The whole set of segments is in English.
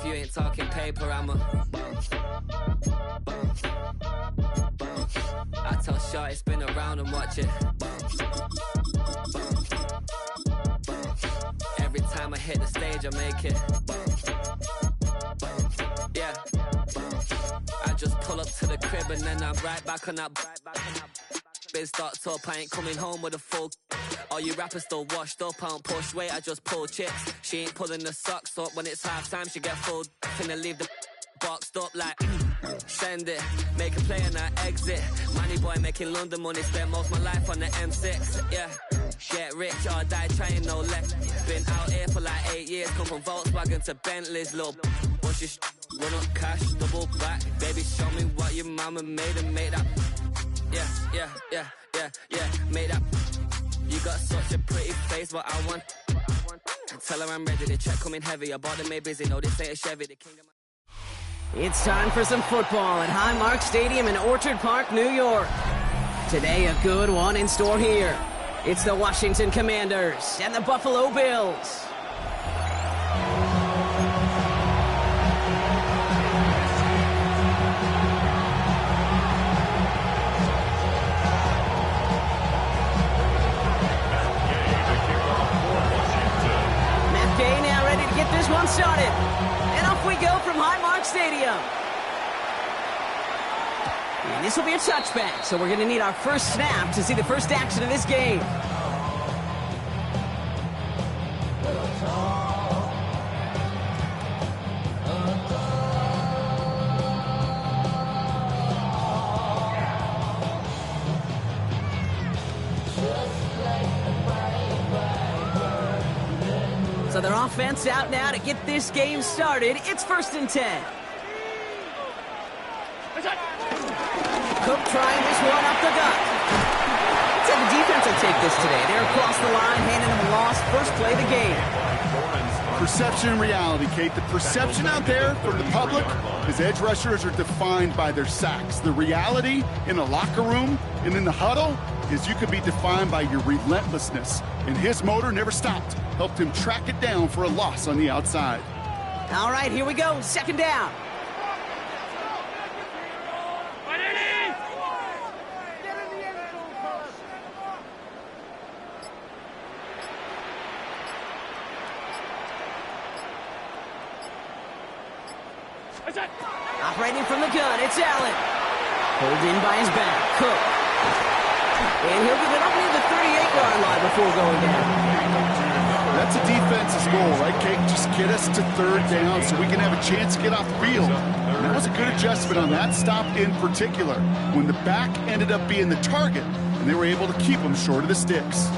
you ain't talking paper, I'm a I tell Shorty spin around and watch it. Every time I hit the stage, I make it. Yeah. I just pull up to the crib and then I'm right back on that. Biz starts up, I ain't coming home with a full. All you rappers still washed up, I don't push weight, I just pull chips. She ain't pulling the socks up when it's half time, she get full. Finna leave the boxed up like send it, make a play and I exit. Money boy making London money, spend most of my life on the M6. Yeah, get rich or die trying, no less. Been out here for like 8 years, come from Volkswagen to Bentley's, little. What's your run up cash, double back. Baby, show me what your mama made and make that. Yeah, made that. You got such a pretty face, but I want. Tell her I'm ready, the check coming heavy. I bought them made busy, no this ain't a Chevy, the kingdom. It's time for some football at Highmark Stadium in Orchard Park, New York. Today, a good one in store here. It's the Washington Commanders and the Buffalo Bills. Matt Gay now ready to get this one started. And off we go from Highmark Stadium. And this will be a touchback, so we're going to need our first snap to see the first action of this game. So their offense out now to get this game started. It's 1st and 10. Cook trying this one up the gut. Let's have the defense will take this today. They're across the line, handing them a loss. First play of the game. Perception and reality, Kate. The perception out there from the public is edge rushers are defined by their sacks. The reality in the locker room and in the huddle is you could be defined by your relentlessness. And his motor never stopped. Helped him track it down for a loss on the outside. All right, here we go. 2nd down. Operating from the gun, it's Allen. Pulled in by his back, Cook. And he'll get it up near the 38-yard line before going down. That's a defense's goal, right, Kate? Just get us to 3rd down so we can have a chance to get off the field. And that was a good adjustment on that stop in particular, when the back ended up being the target, and they were able to keep him short of the sticks.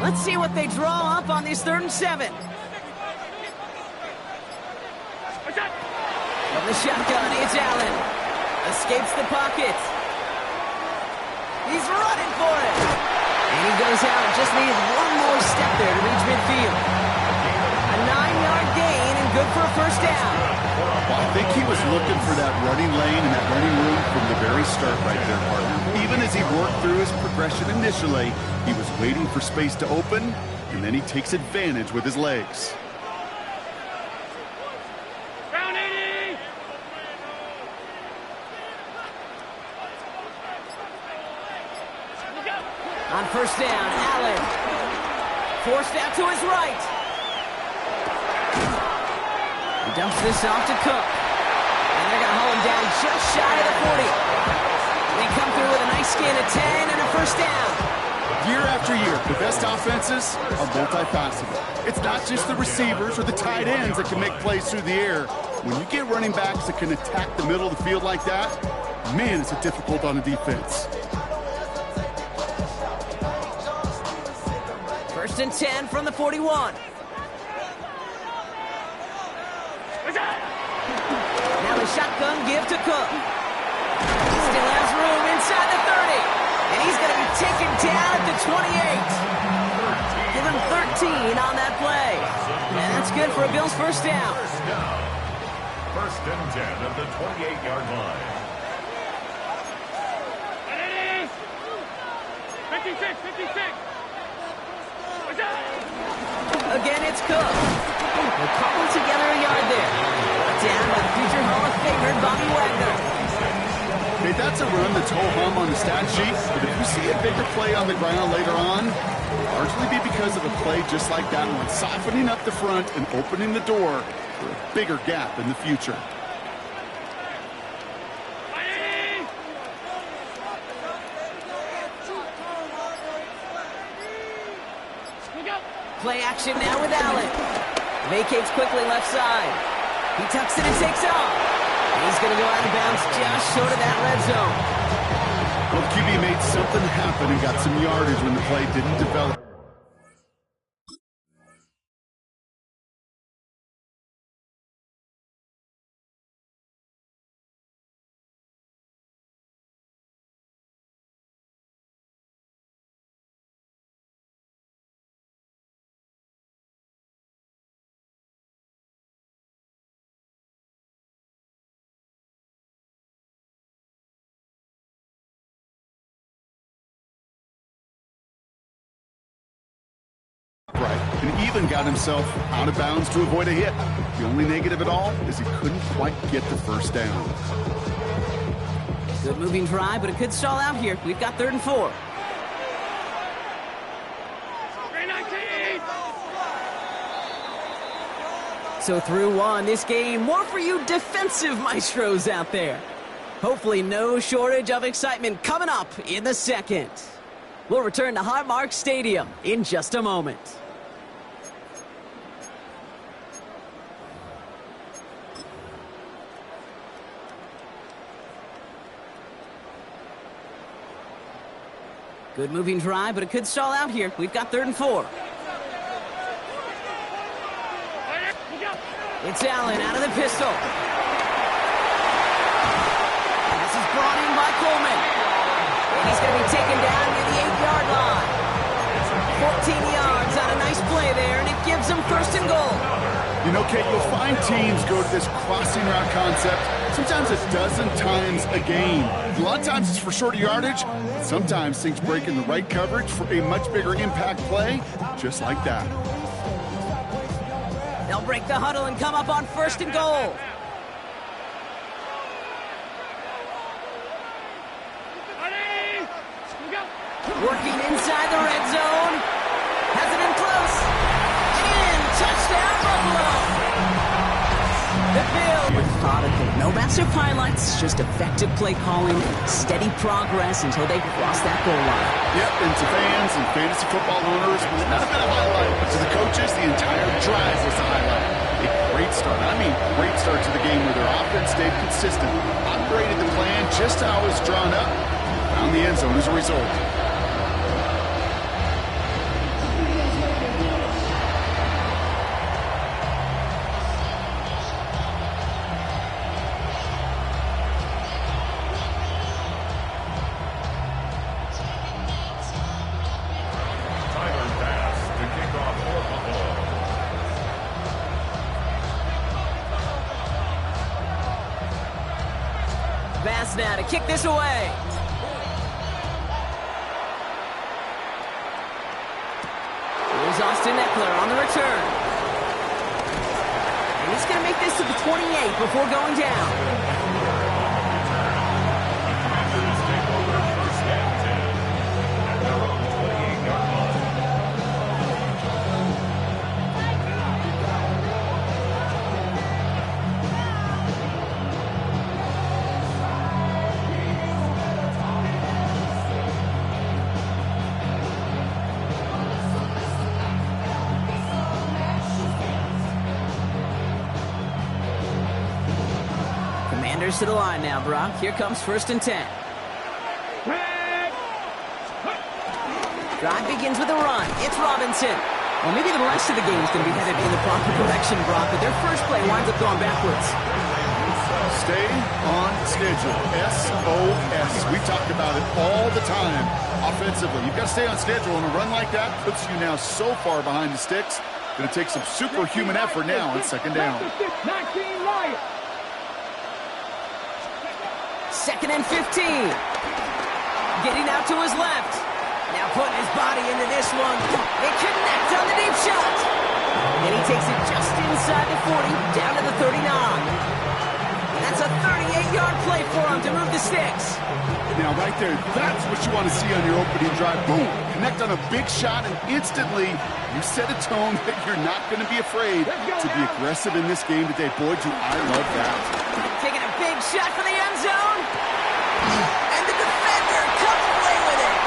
Let's see what they draw up on this 3rd and 7. From the shotgun, it's Allen. Escapes the pocket. He's running for it. And he goes out. Just needed one more step there to reach midfield. A 9-yard gain and good for a 1st down. Well, I think he was looking for that running lane and that running room from the very start right there, partner. Even as he worked through his progression initially, he was waiting for space to open, and then he takes advantage with his legs. On 1st down, Allen. Forced out to his right. He dumps this off to Cook. And they're going to haul him down just shy of the 40. They come through with a nice gain of 10 and a 1st down. Year after year, the best offenses are multifaceted. It's not just the receivers or the tight ends that can make plays through the air. When you get running backs that can attack the middle of the field like that, man, is it difficult on the defense. 1st and 10 from the 41. Now the shotgun give to Cook. Still has room inside the 30. And he's going to be taken down at the 28. Give him on that play. And that's good for a Bills first down. First and 10 at the 28-yard line. 56, 56. Again, it's Cook. We'll cobble together a yard there. Down by the future Hall of Famer, Bobby Wagner. Okay, that's a run that's ho-hum on the stat sheet, but if you see a bigger play on the ground later on, it'll largely be because of a play just like that one, softening up the front and opening the door for a bigger gap in the future. Play action now with Allen. Vacates quickly left side. He tucks it and takes off. He's going to go out of bounds just short of that red zone. Well, QB made something happen and got some yardage when the play didn't develop. Right, and even got himself out of bounds to avoid a hit. The only negative at all is he couldn't quite get the first down. Good moving drive, but it could stall out here. We've got 3rd and 4. So through one, this game, more for you defensive maestros out there. Hopefully no shortage of excitement coming up in the second. We'll return to Highmark Stadium in just a moment. Good moving drive, but it could stall out here. We've got 3rd and 4. It's Allen out of the pistol. This is brought in by Coleman. And he's going to be taken down near the 8-yard line. 14 yards on a nice play there, and it gives them 1st and goal. You know, Kate, you'll find teams go to this crossing route concept sometimes a dozen times a game. A lot of times it's for shorter yardage. Sometimes things break in the right coverage for a much bigger impact play, just like that. They'll break the huddle and come up on 1st and goal. Working inside the red zone. Has it in close. And touchdown, Buffalo. The Bills. Methodical. No massive highlights, just effective play calling, steady progress until they cross that goal line. Yep, and to fans and fantasy football owners, it was not a bit of a highlight, but to the coaches, the entire drive was a highlight. A great start. I mean, great start to the game where their offense stayed consistent, operated the plan just how it was drawn up, found the end zone as a result. Bass now to kick this away. Here's Austin Eckler on the return. And he's going to make this to the 28 before going down. To the line now, Brock. Here comes 1st and 10. Drive begins with a run. It's Robinson. Well, maybe the rest of the game is going to be headed in the proper direction, Brock, but their first play winds up going backwards. Stay on schedule. SOS. We talk about it all the time offensively. You've got to stay on schedule, and a run like that puts you now so far behind the sticks. Going to take some superhuman effort now on second down. 2nd and 15. Getting out to his left. Now putting his body into this one. They connect on the deep shot. And he takes it just inside the 40, down to the 39. That's a 38-yard play for him to move the sticks. Now, right there, that's what you want to see on your opening drive. Boom! Connect on a big shot, and instantly you set a tone that you're not going to be afraid to be aggressive in this game today. Boy, do I love that. Taking a big shot for the end zone. And the defender comes away with it.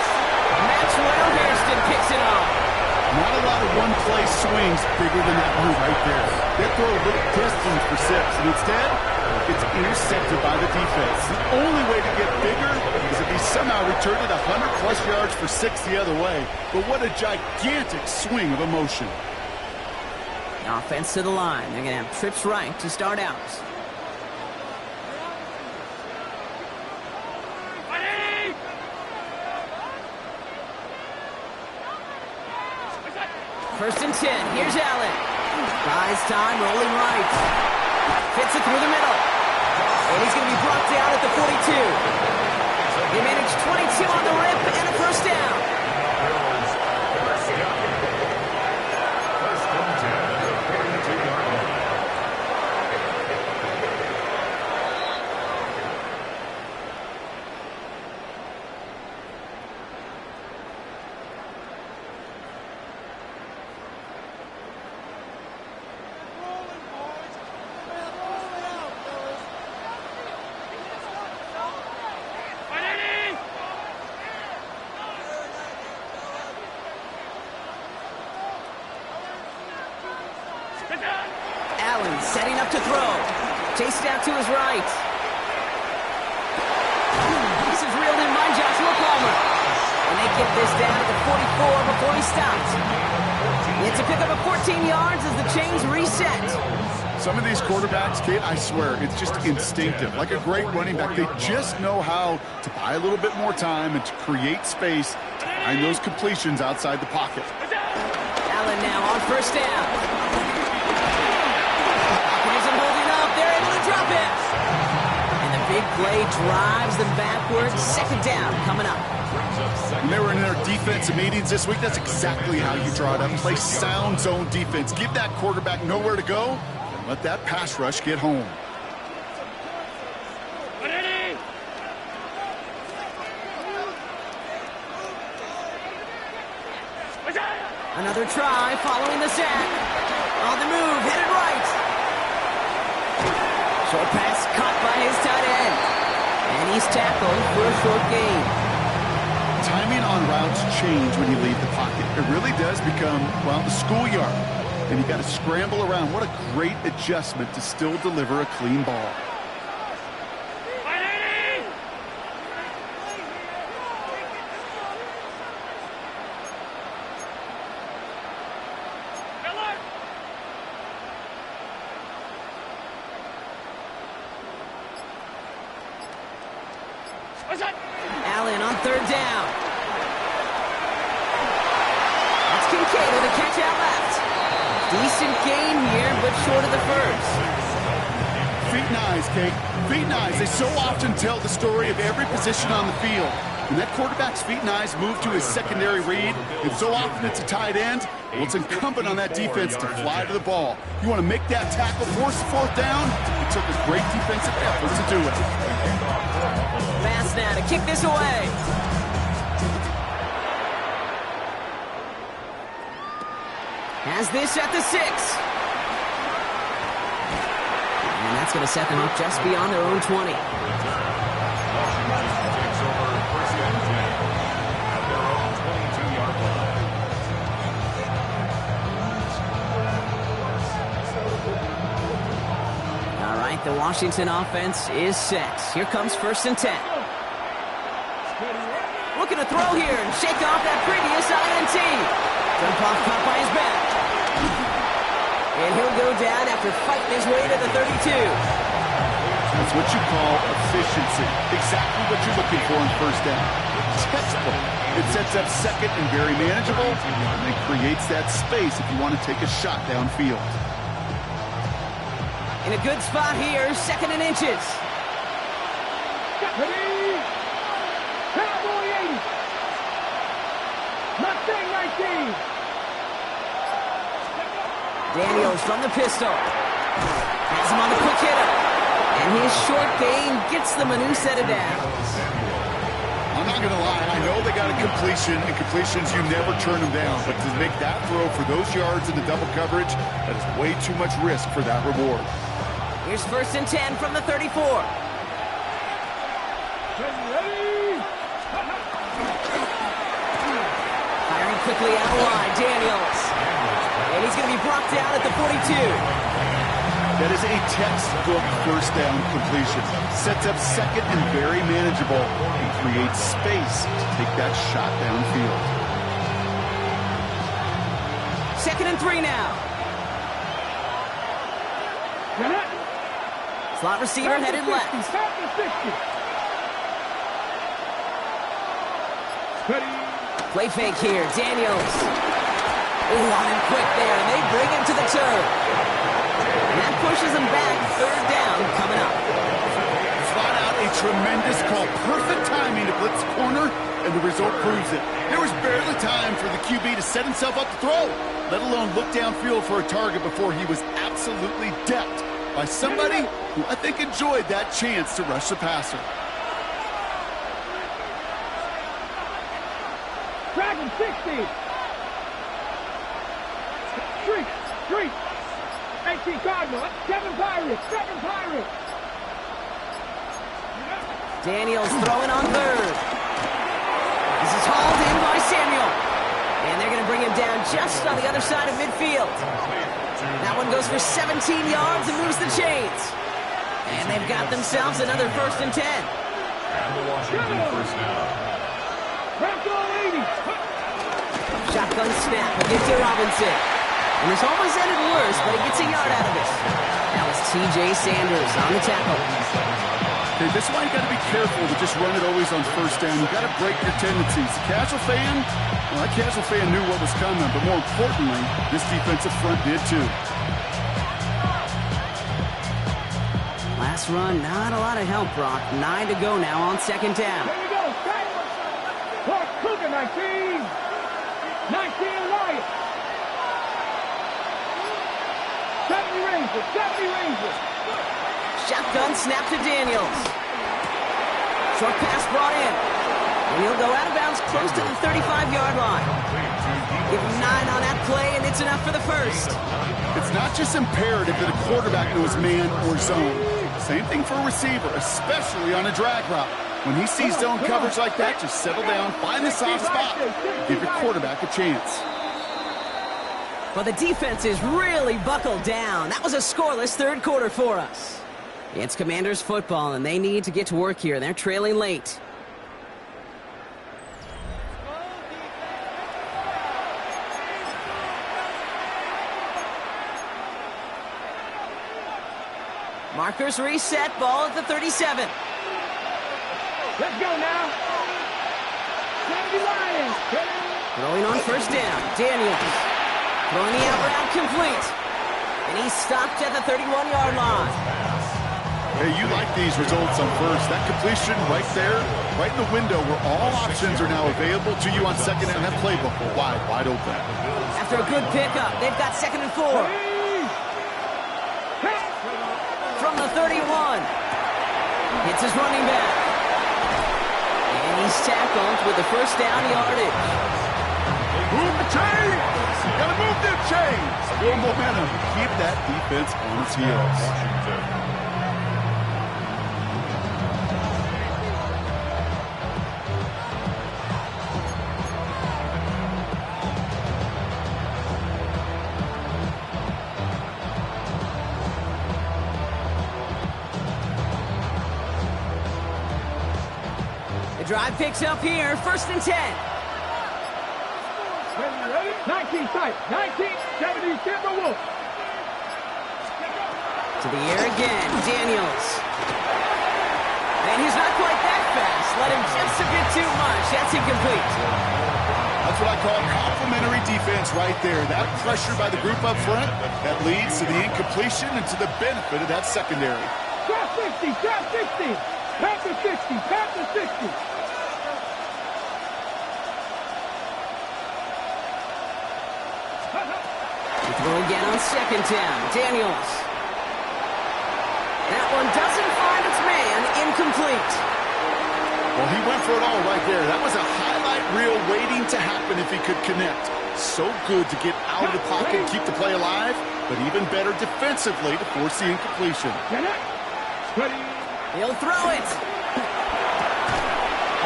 Maxwell Hairston picks it off. Not a lot of one-play swings bigger than that one right there. They throw a little distance for 6, and instead, it's intercepted by the defense. The only way to get bigger is if he somehow returned it 100-plus yards for 6 the other way. But what a gigantic swing of emotion. Offense to the line. They're going to have trips right to start out. First and 10. Here's Allen. Buys time, rolling right. Fits it through the middle. And he's going to be brought down at the 42. He managed 22 on the rip and a first down. First and 10 at the 42-yard line. Allen setting up to throw. Chased out to his right. This is reeled in by Joshua Palmer. And they get this down to the 44 before he stopped. It's a pickup of 14 yards as the chains reset. Some of these quarterbacks, Kate, I swear, it's just instinctive. Like a great running back, they just know how to buy a little bit more time and to create space behind those completions outside the pocket. Allen now on first down. Isn't holding up. They're able to drop it. And the big play drives them backwards. Second down coming up. When they were in their defensive meetings this week, that's exactly how you draw it up. Play sound zone defense. Give that quarterback nowhere to go, and let that pass rush get home. Another try following the sack. On the move, headed right. Short pass caught by his tight end. And he's tackled for a short gain. Timing on routes change when you leave the pocket. It really does become, well, the schoolyard. And you got to scramble around. What a great adjustment to still deliver a clean ball. Allen on third down. That's Kincaid with a catch out left. Decent gain here, but short of the first. Feet and eyes, Kate. Feet and eyes. They so often tell the story of every position on the field. When that quarterback's feet and eyes move to his secondary read, and so often it's a tight end, well, it's incumbent on that defense to fly to the ball. You want to make that tackle, force the fourth down? It took a great defensive effort to do it. Fast now to kick this away. Has this at the 6. And that's going to set them up just beyond their own 20. Takes over first and 10 at their own 22-yard line. All right, the Washington offense is set. Here comes first and 10. Looking to throw here and shake off that previous INT. Jump off caught by his back. And he'll go down after fighting his way to the 32. That's what you call efficiency. Exactly what you're looking for in first down. Textbook. It sets up second and very manageable, and it creates that space if you want to take a shot downfield. In a good spot here, 2nd and inches. Ready? Cowboy 80. Mustang 19. Daniels from the pistol. Has him on the quick hitter. And his short gain gets them a new set of downs. I'm not going to lie, I know they got a completion, and completions, you never turn them down. But to make that throw for those yards in the double coverage, that is way too much risk for that reward. Here's 1st and 10 from the 34. Ready? Firing quickly out wide, Daniels. And he's going to be brought down at the 42. That is a textbook first down completion. Sets up second and very manageable and creates space to take that shot downfield. 2nd and 3 now. Slot receiver headed left. Play fake here, Daniels. Ooh, on him quick there, and they bring him to the turf. And that pushes him back, 3rd down coming up. Flat out a tremendous call. Perfect timing to blitz corner, and the result proves it. There was barely time for the QB to set himself up to throw, let alone look downfield for a target before he was absolutely decked by somebody who I think enjoyed that chance to rush the passer. Dragon 60. Street. 18 Cardinal. 7 Pirates. Daniels throwing on 3rd. This is hauled in by Samuel. And they're going to bring him down just on the other side of midfield. That one goes for 17 yards and moves the chains. And they've got themselves another 1st and 10. And the Washington first down. Bronco 80. Shotgun snap against Robinson. And this almost ended worse, but he gets a yard out of it. That was T.J. Sanders on the tackle. Okay, this is why you got to be careful to just run it always on first down. You got to break your tendencies. The casual fan, well, that casual fan knew what was coming, but more importantly, this defensive front did too. Last run, not a lot of help, Brock. 9 to go now on 2nd down. There you go. Clark Cougar 19. 19 Lions. 70 Rangers. Shotgun snap to Daniels. Short pass brought in. And he'll go out of bounds close to the 35-yard line. Give him 9 on that play, and it's enough for the 1st. It's not just imperative that a quarterback knows man or zone. Same thing for a receiver, especially on a drag route. When he sees zone coverage like that, just settle down, find the soft spot, give your quarterback a chance. Well, the defense is really buckled down. That was a scoreless 3rd quarter for us. It's Commanders football, and they need to get to work here. They're trailing late. Markers reset, ball at the 37. Let's go now. 70 Lions. Throwing on 1st down, Daniels. Throwing the out route complete. And he's stopped at the 31-yard line. Hey, you like these results on 1st. That completion right there, right in the window where all options are now available to you on 2nd down. That playbook wide open. After a good pickup, they've got 2nd and 4. From the 31. It's his running back. And he's tackled with the 1st down yardage. Move the chains! Gotta move them chains! More momentum. Keep that defense on its heels. The drive picks up here, 1st and 10. 19 sight. 1970 Timberwolves. To the air again, Daniels. And he's not quite that fast. Let him just a bit too much. That's incomplete. That's what I call complimentary defense right there. That pressure by the group up front, that leads to the incompletion and to the benefit of that secondary. Trap 60, trap 60. Panther 60, Panther 60. Throw again on second down. Daniels. That one doesn't find its man. Incomplete. Well, he went for it all right there. That was a highlight reel waiting to happen if he could connect. So good to get out of the pocket and keep the play alive, but even better defensively to force the incompletion. He'll throw it.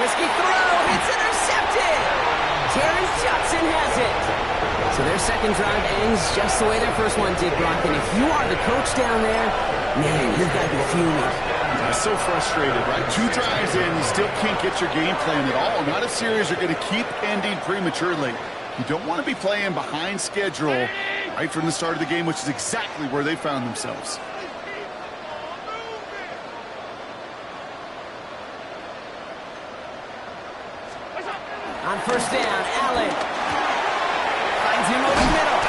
Risky throw. It's intercepted. Terrence Johnson has it. So their second drive ends just the way their first one did, Brock. And if you are the coach down there, man, you've got to be fuming. I'm so frustrated, right? 2 drives in, you still can't get your game plan at all. Not a series you're going to keep ending prematurely. You don't want to be playing behind schedule right from the start of the game, which is exactly where they found themselves. On first down, Allen finds him over the middle.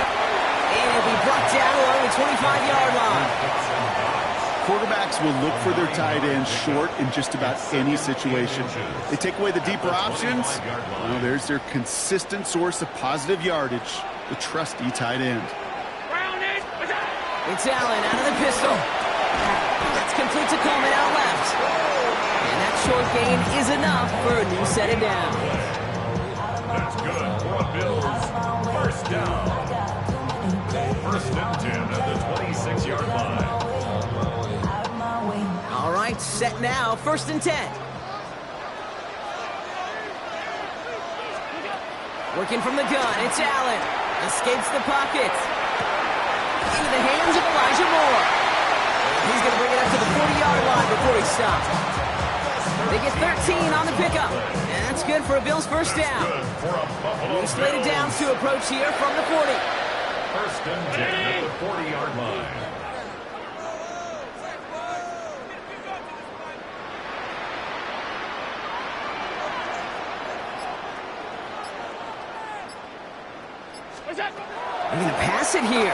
And he'll be brought down along the 25-yard line. Quarterbacks will look for their tight ends short in just about any situation. They take away the deeper options. Well, there's their consistent source of positive yardage, the trusty tight end. It's Allen out of the pistol. That's complete to Coleman out left. And that short gain is enough for a new set of downs. That's good for a Bills first down. First and 10 at the 26-yard line. All right, set now, first and 10. Working from the gun, it's Allen. Escapes the pocket. Into the hands of Elijah Moore. He's going to bring it up to the 40-yard line before he stops. They get 13 on the pickup. And that's good for a Bills first down. Slated downs to approach here from the 40. First and 10 at the 40-yard line. They're going to pass it here. And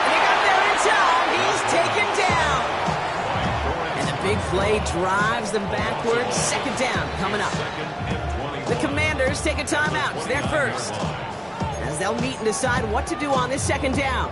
they got there in time. He's taken down. And the big play drives them backwards. Second down coming up. The Commanders take a timeout. It's their first. As they'll meet and decide what to do on this second down.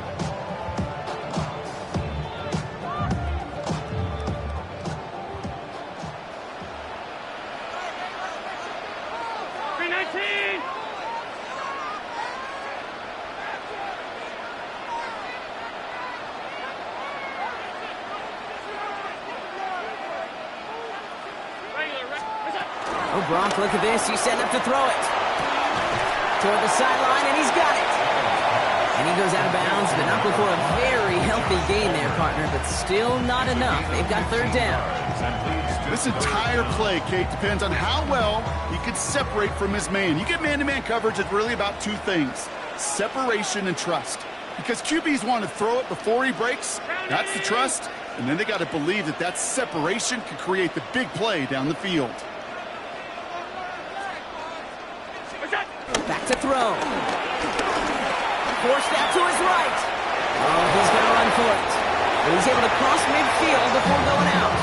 Oh, Brock, look at this. He's setting up to throw it. Toward the sideline, and he's got it. And he goes out of bounds, but not before a very healthy gain there, partner, but still not enough. They've got third down. This entire play, Kate, depends on how well he can separate from his man. You get man-to-man coverage, it's really about 2 things, separation and trust. Because QBs want to throw it before he breaks, that's the trust, and then they got to believe that that separation can create the big play down the field. Back to throw. Forced out to his right. Oh, he's going to run for it. But he's able to cross midfield before going out.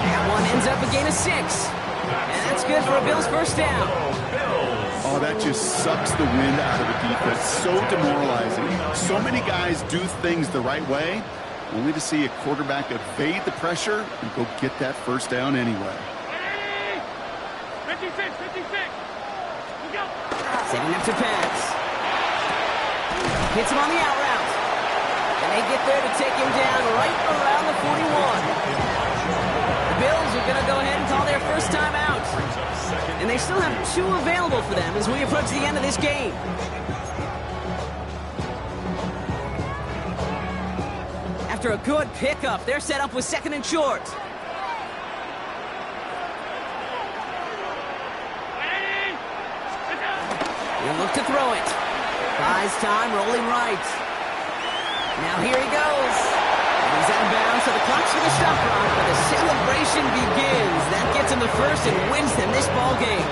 That one ends up a gain of 6. And that's good for a Bills first down. Oh, that just sucks the wind out of the defense. So demoralizing. So many guys do things the right way, only to see a quarterback evade the pressure and go get that first down anyway. 56, 56. Setting up to pass. Hits him on the out route. And they get there to take him down right around the 41. The Bills are going to go ahead and call their first time out. And they still have 2 available for them as we approach the end of this game. After a good pickup, they're set up with second and short. He'll look to throw it. Buys time, rolling right. Now here he goes. And he's out of bounds, so the clock's going to stop Brock, but the celebration begins. That gets him the first and wins them this ball game.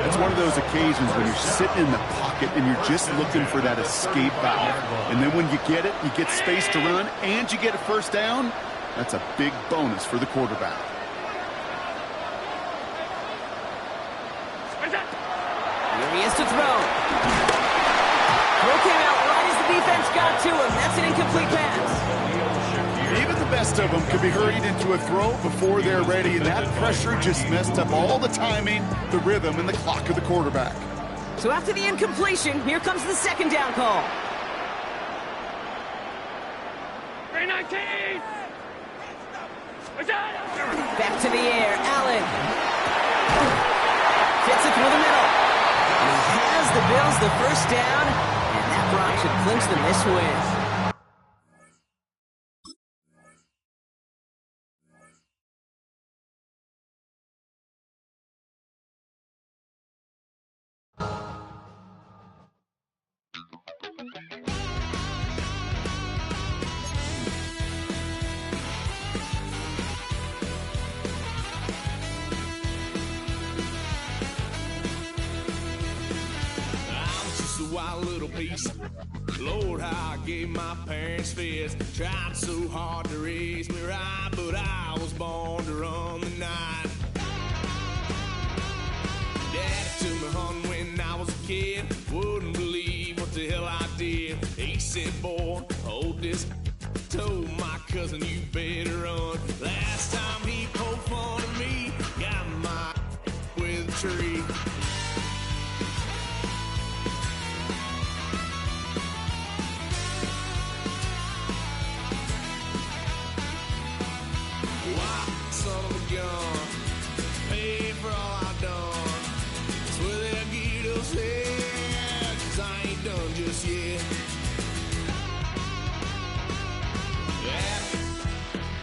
It's one of those occasions when you're sitting in the pocket and you're just looking for that escape valve. And then when you get it, you get space to run, and you get a first down. That's a big bonus for the quarterback. Here he is to throw. Throw came out right as the defense got to him. That's an incomplete pass. Even the best of them could be hurried into a throw before they're ready, and that pressure just messed up all the timing, the rhythm, and the clock of the quarterback. So after the incompletion, here comes the second down call. 319! Back to the air, Allen. Fits it through the middle. And he has the Bills the first down, and that Brock should clinch them this win. Wild little piece. Lord, how I gave my parents fits. Tried so hard to raise me right, but I was born to run the night. Daddy took me home when I was a kid. Wouldn't believe what the hell I did. He said, boy, hold this. Told my cousin, you better run. Last time he poked fun at me, got my with a tree. Son of a gun, pay for all I've done. Swear they'll get upset, 'cause I ain't done just yet. Yeah,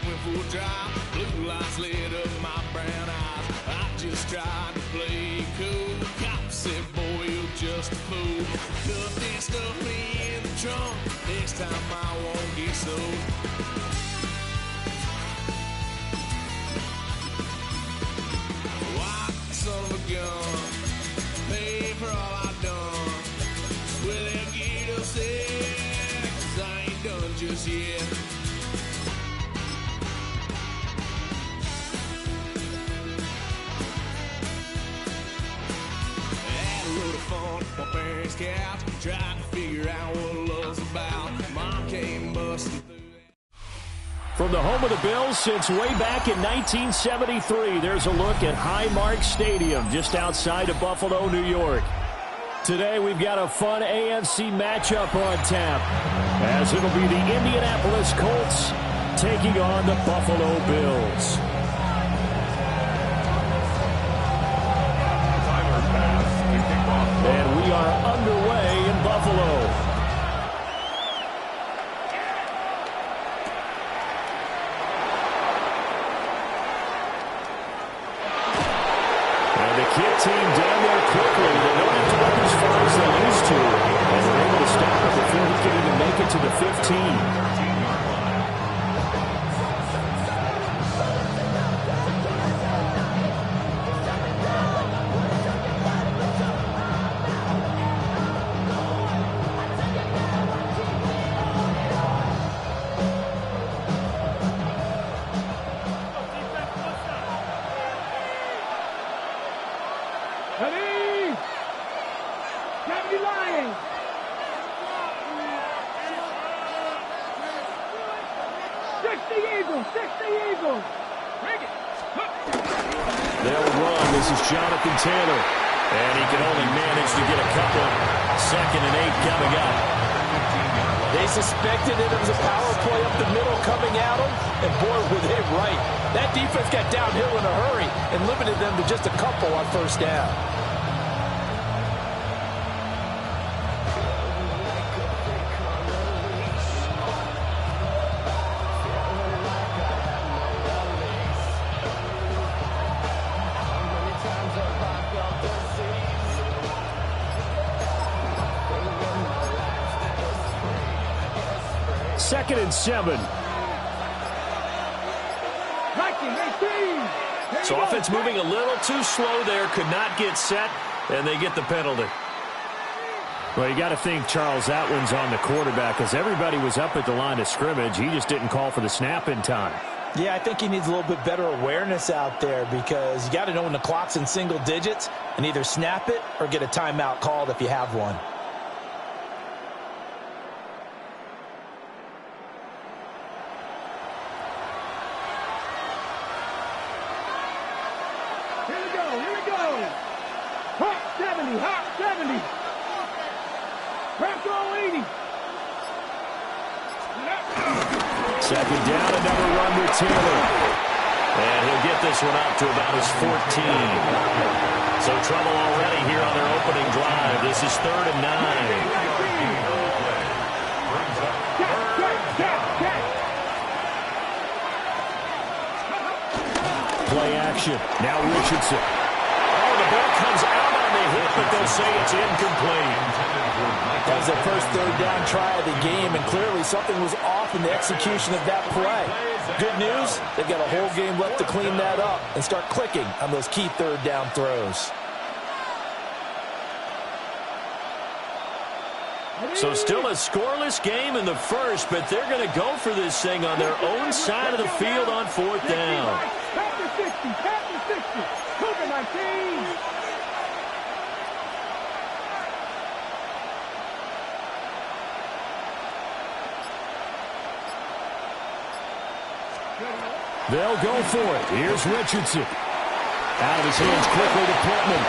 went for a drive, blue lights lit up my brown eyes. I just tried to play cool. Cop said, boy, you're just a fool. Cuffed and stuffed me in the trunk. Next time I won't get sold. Son of a gun, pay for all I've done. Well, they'll get upset, 'cause I ain't done just yet. Had a little fun at my parents' couch, tried to figure out what love's about. Mom came busting through. From the home of the Bills since way back in 1973, there's a look at Highmark Stadium just outside of Buffalo, New York. Today we've got a fun AFC matchup on tap, as it'll be the Indianapolis Colts taking on the Buffalo Bills. And we are underway in Buffalo. Kid team down there quickly. They don't have to run as far as they used to. And they're able to stop it before he can even make it to the 15. Ready? 70 Lions. Six the Eagles. Bring it. They'll run. This is Jonathan Taylor. And he can only manage to get a couple. 2nd and 8 coming up. They suspected it was a power play up the middle coming at them, and boy, were they right. That defense got downhill in a hurry and limited them to just a couple on first down. 2nd and 7. So offense moving a little too slow there. Could not get set, and they get the penalty. Well, you got to think, Charles, that one's on the quarterback because everybody was up at the line of scrimmage. He just didn't call for the snap in time. Yeah, I think he needs a little bit better awareness out there because you got to know when the clock's in single digits and either snap it or get a timeout called if you have one. Here we go. Hot 70. Retro 80. Second down, another run with Taylor. And he'll get this one up to about his 14. So trouble already here on their opening drive. This is 3rd and 9. Play action. Now Richardson. Oh, the ball comes out on the hit, but they'll say it's incomplete. That was their first 3rd down try of the game, and clearly something was off in the execution of that play. Good news, they've got a whole game left to clean that up and start clicking on those key 3rd down throws. So still a scoreless game in the first, but they're going to go for this thing on their own side of the field on 4th down. Pass the 60. Cougar 19. They'll go for it. Here's Richardson. Out of his hands quickly to Pittman.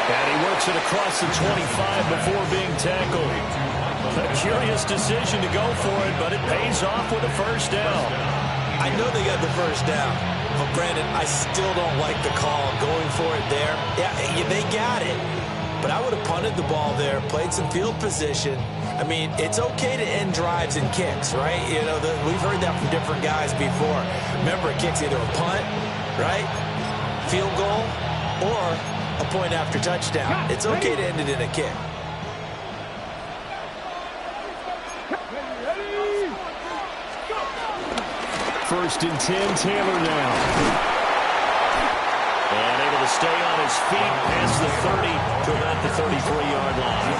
And he works it across the 25 before being tackled. A curious decision to go for it, but it pays off with a first down. I know they got the first down, but Brandon, I still don't like the call going for it there. Yeah, they got it. But I would have punted the ball there, played some field position. I mean, it's okay to end drives and kicks, right? You know, we've heard that from different guys before. Remember, a kick's either a punt, right, field goal, or a point after touchdown. It's okay to end it in a kick. First and 10, Taylor now. And able to stay on his feet past the 30 to about the 33-yard line.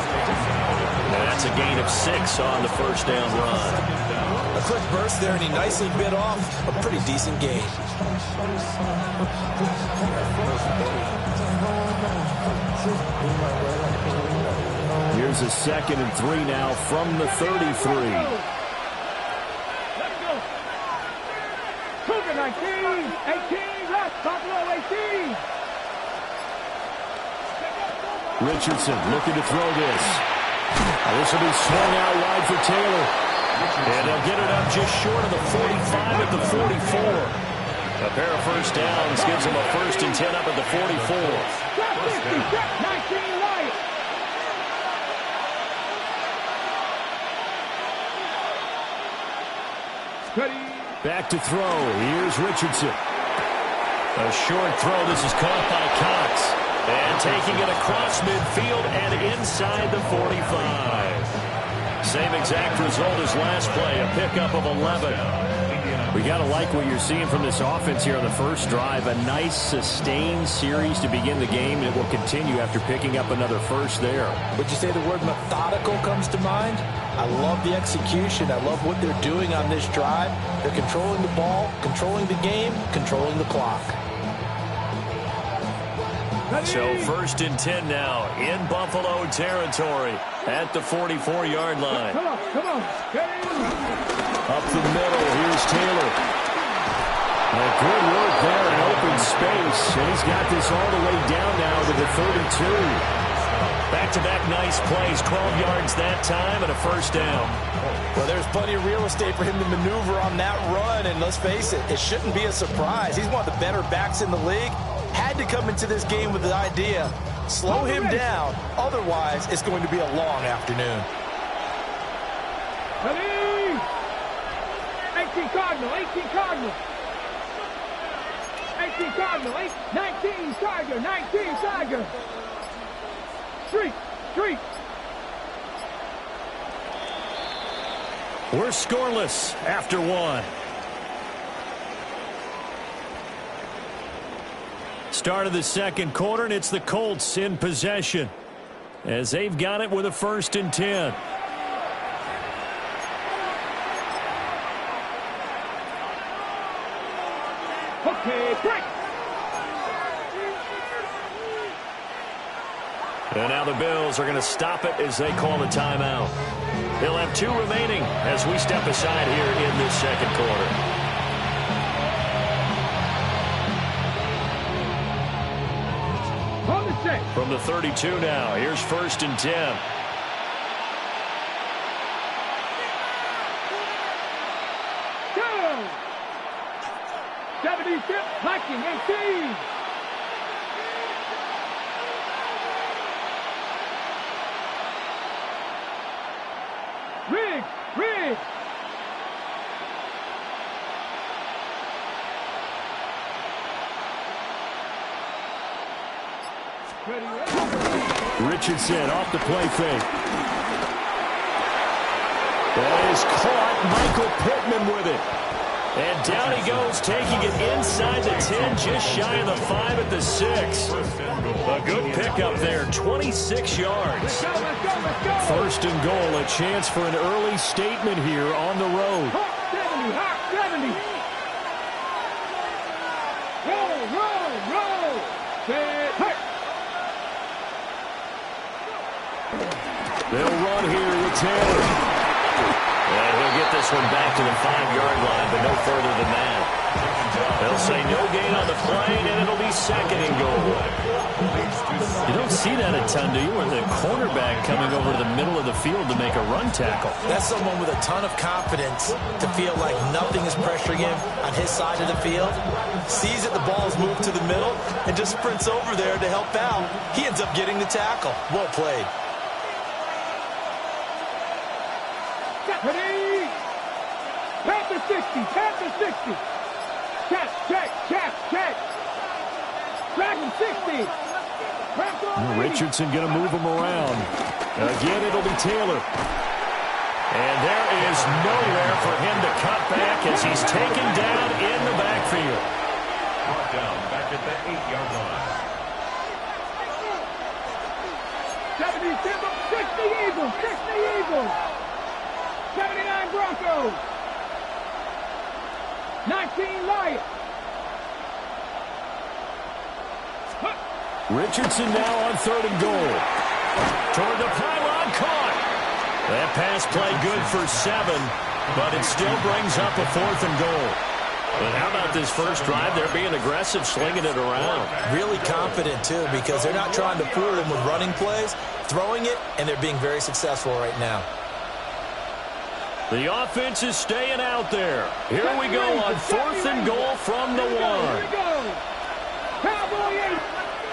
And that's a gain of 6 on the first down run. A quick burst there, and he nicely bit off a pretty decent gain. Here's a 2nd and 3 now from the 33. Cougar 19. 18 left. Buffalo 18. Richardson looking to throw this. This will be swung out wide for Taylor. And they'll get it up just short of the 45 at the 44. A pair of first downs gives them a 1st and 10 up at the 44. 19 right. Back to throw. Here's Richardson. A short throw. This is caught by Cox. And taking it across midfield and inside the 45. Same exact result as last play, a pickup of 11. We got to like what you're seeing from this offense here on the first drive. A nice, sustained series to begin the game, and it will continue after picking up another first there. Would you say the word methodical comes to mind? I love the execution. I love what they're doing on this drive. They're controlling the ball, controlling the game, controlling the clock. So 1st and 10 now in Buffalo territory at the 44-yard line. Come on. Up the middle, here's Taylor. Good work there in open space, and he's got this all the way down now to the 32. Back-to-back nice plays, 12 yards that time, and a first down. Well, there's plenty of real estate for him to maneuver on that run, and let's face it, it shouldn't be a surprise. He's one of the better backs in the league. Had to come into this game with the idea, slow him down, otherwise it's going to be a long afternoon. 18 Cardinal. 19 Tiger. Street. We're scoreless after one. Start of the second quarter, and it's the Colts in possession as they've got it with a 1st and 10. Okay, break. And now the Bills are going to stop it as they call a timeout. They'll have 2 remaining as we step aside here in this second quarter. From the 32 now, here's 1st and 10. Go! 76, Viking 18. Riggs. Richardson off the play fake. That is caught. Michael Pittman with it. And down he goes, taking it inside the 10, just shy of the 5 at the 6. A good pickup there, 26 yards. Let's go. 1st and goal, a chance for an early statement here on the road. Hawk 70. Roll. Set, hit. They'll run here with Taylor. And he'll get this one back to the 5-yard line, but no further than that. They'll say no gain on the play, and it'll be 2nd and goal. You don't see that a ton, do you? Where the cornerback coming over to the middle of the field to make a run tackle. That's someone with a ton of confidence to feel like nothing is pressuring him on his side of the field. Sees that the ball is moved to the middle and just sprints over there to help out. He ends up getting the tackle. Well played. Ready? Panther 60. Check. Dragon 60. Richardson going to move him around. Again, it'll be Taylor. And there is nowhere for him to cut back as he's taken down in the backfield. Brought down back at the 8-yard line. 60 Eagles. 79 Broncos. 19 Lions. Richardson now on 3rd and goal. Toward the pylon, caught. That pass play good for 7, but it still brings up a 4th and goal. But how about this first drive? They're being aggressive, slinging it around. Really confident, too, because they're not trying to fool him with running plays, throwing it, and they're being very successful right now. The offense is staying out there. Here we go on 4th and goal from the 1. Here we go. Cowboy 8.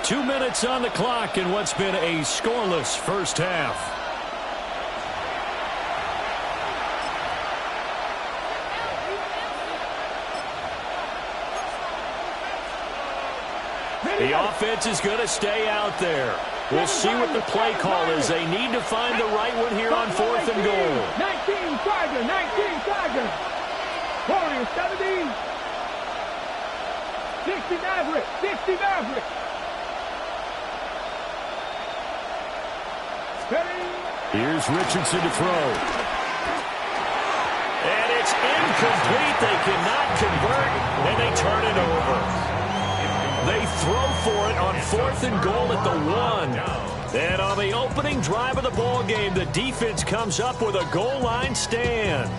2 minutes on the clock in what's been a scoreless first half. The offense is going to stay out there. We'll see what the play call is. They need to find the right one here on 4th and goal. 19 Tiger. Warriors 70. 60 Maverick. Here's Richardson to throw. And it's incomplete. They cannot convert, and they turn it over. They throw for it on 4th and goal at the 1. And on the opening drive of the ball game, the defense comes up with a goal line stand.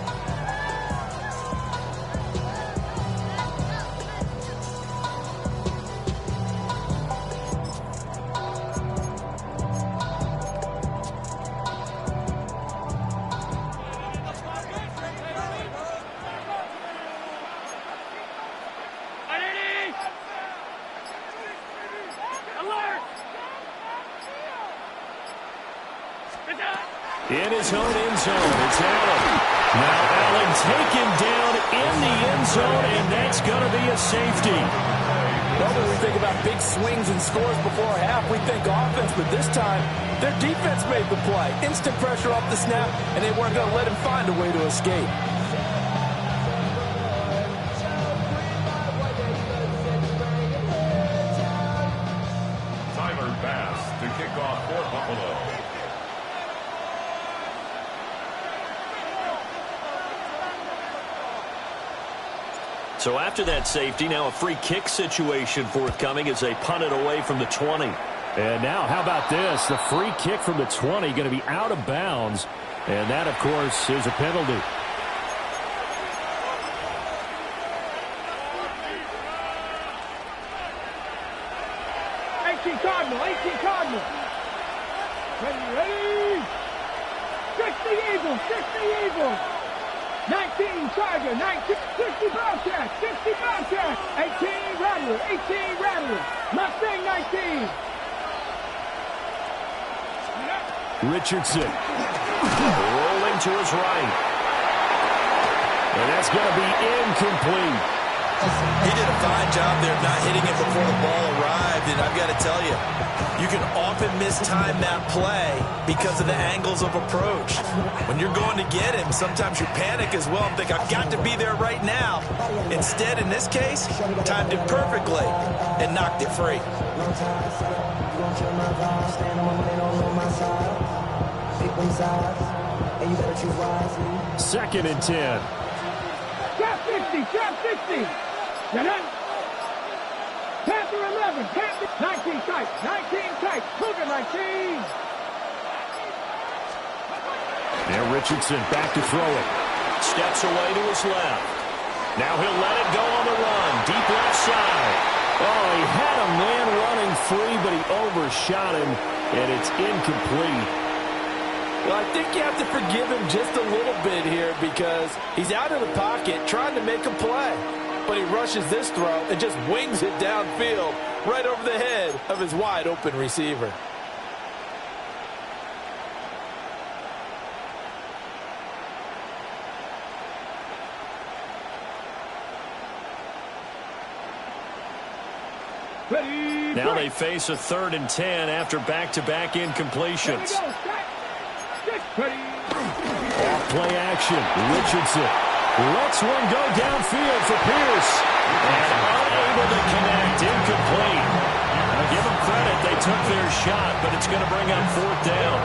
In his own end zone, it's Allen. Now Allen taken down in the end zone, and that's going to be a safety. Normally we think about big swings and scores before a half. We think offense, but this time their defense made the play. Instant pressure off the snap, and they weren't going to let him find a way to escape. Pass to kick off for Buffalo. So after that safety, now a free kick situation forthcoming as they punt it away from the 20. And now, how about this? The free kick from the 20 going to be out of bounds. And that, of course, is a penalty. 18 Cardinal. Ready. 60 Eagles. 19 Charger, 60 Bobcat, 18 Rattler. Mustang 19. Richardson rolling to his right. And that's going to be incomplete. He did a fine job there not hitting it before the ball arrived, and I've got to tell you, you can often mistime that play because of the angles of approach. When you're going to get him, sometimes you panic as well and think, I've got to be there right now. Instead, in this case, timed it perfectly and knocked it free. Second and 10. Trap 60. Panther 11, Panther 19 tight, Cougar 19. Now Richardson back to throw it. Steps away to his left. Now he'll let it go on the run. Deep left side. Oh, he had a man running free, but he overshot him, and it's incomplete. Well, I think you have to forgive him just a little bit here because he's out of the pocket trying to make a play. But he rushes this throw and just wings it downfield right over the head of his wide-open receiver. Now they face a 3rd and 10 after back-to-back incompletions. Off play action. Richardson lets one go downfield for Pierce. And unable to connect. Incomplete. Now give them credit. They took their shot, but it's going to bring up 4th down.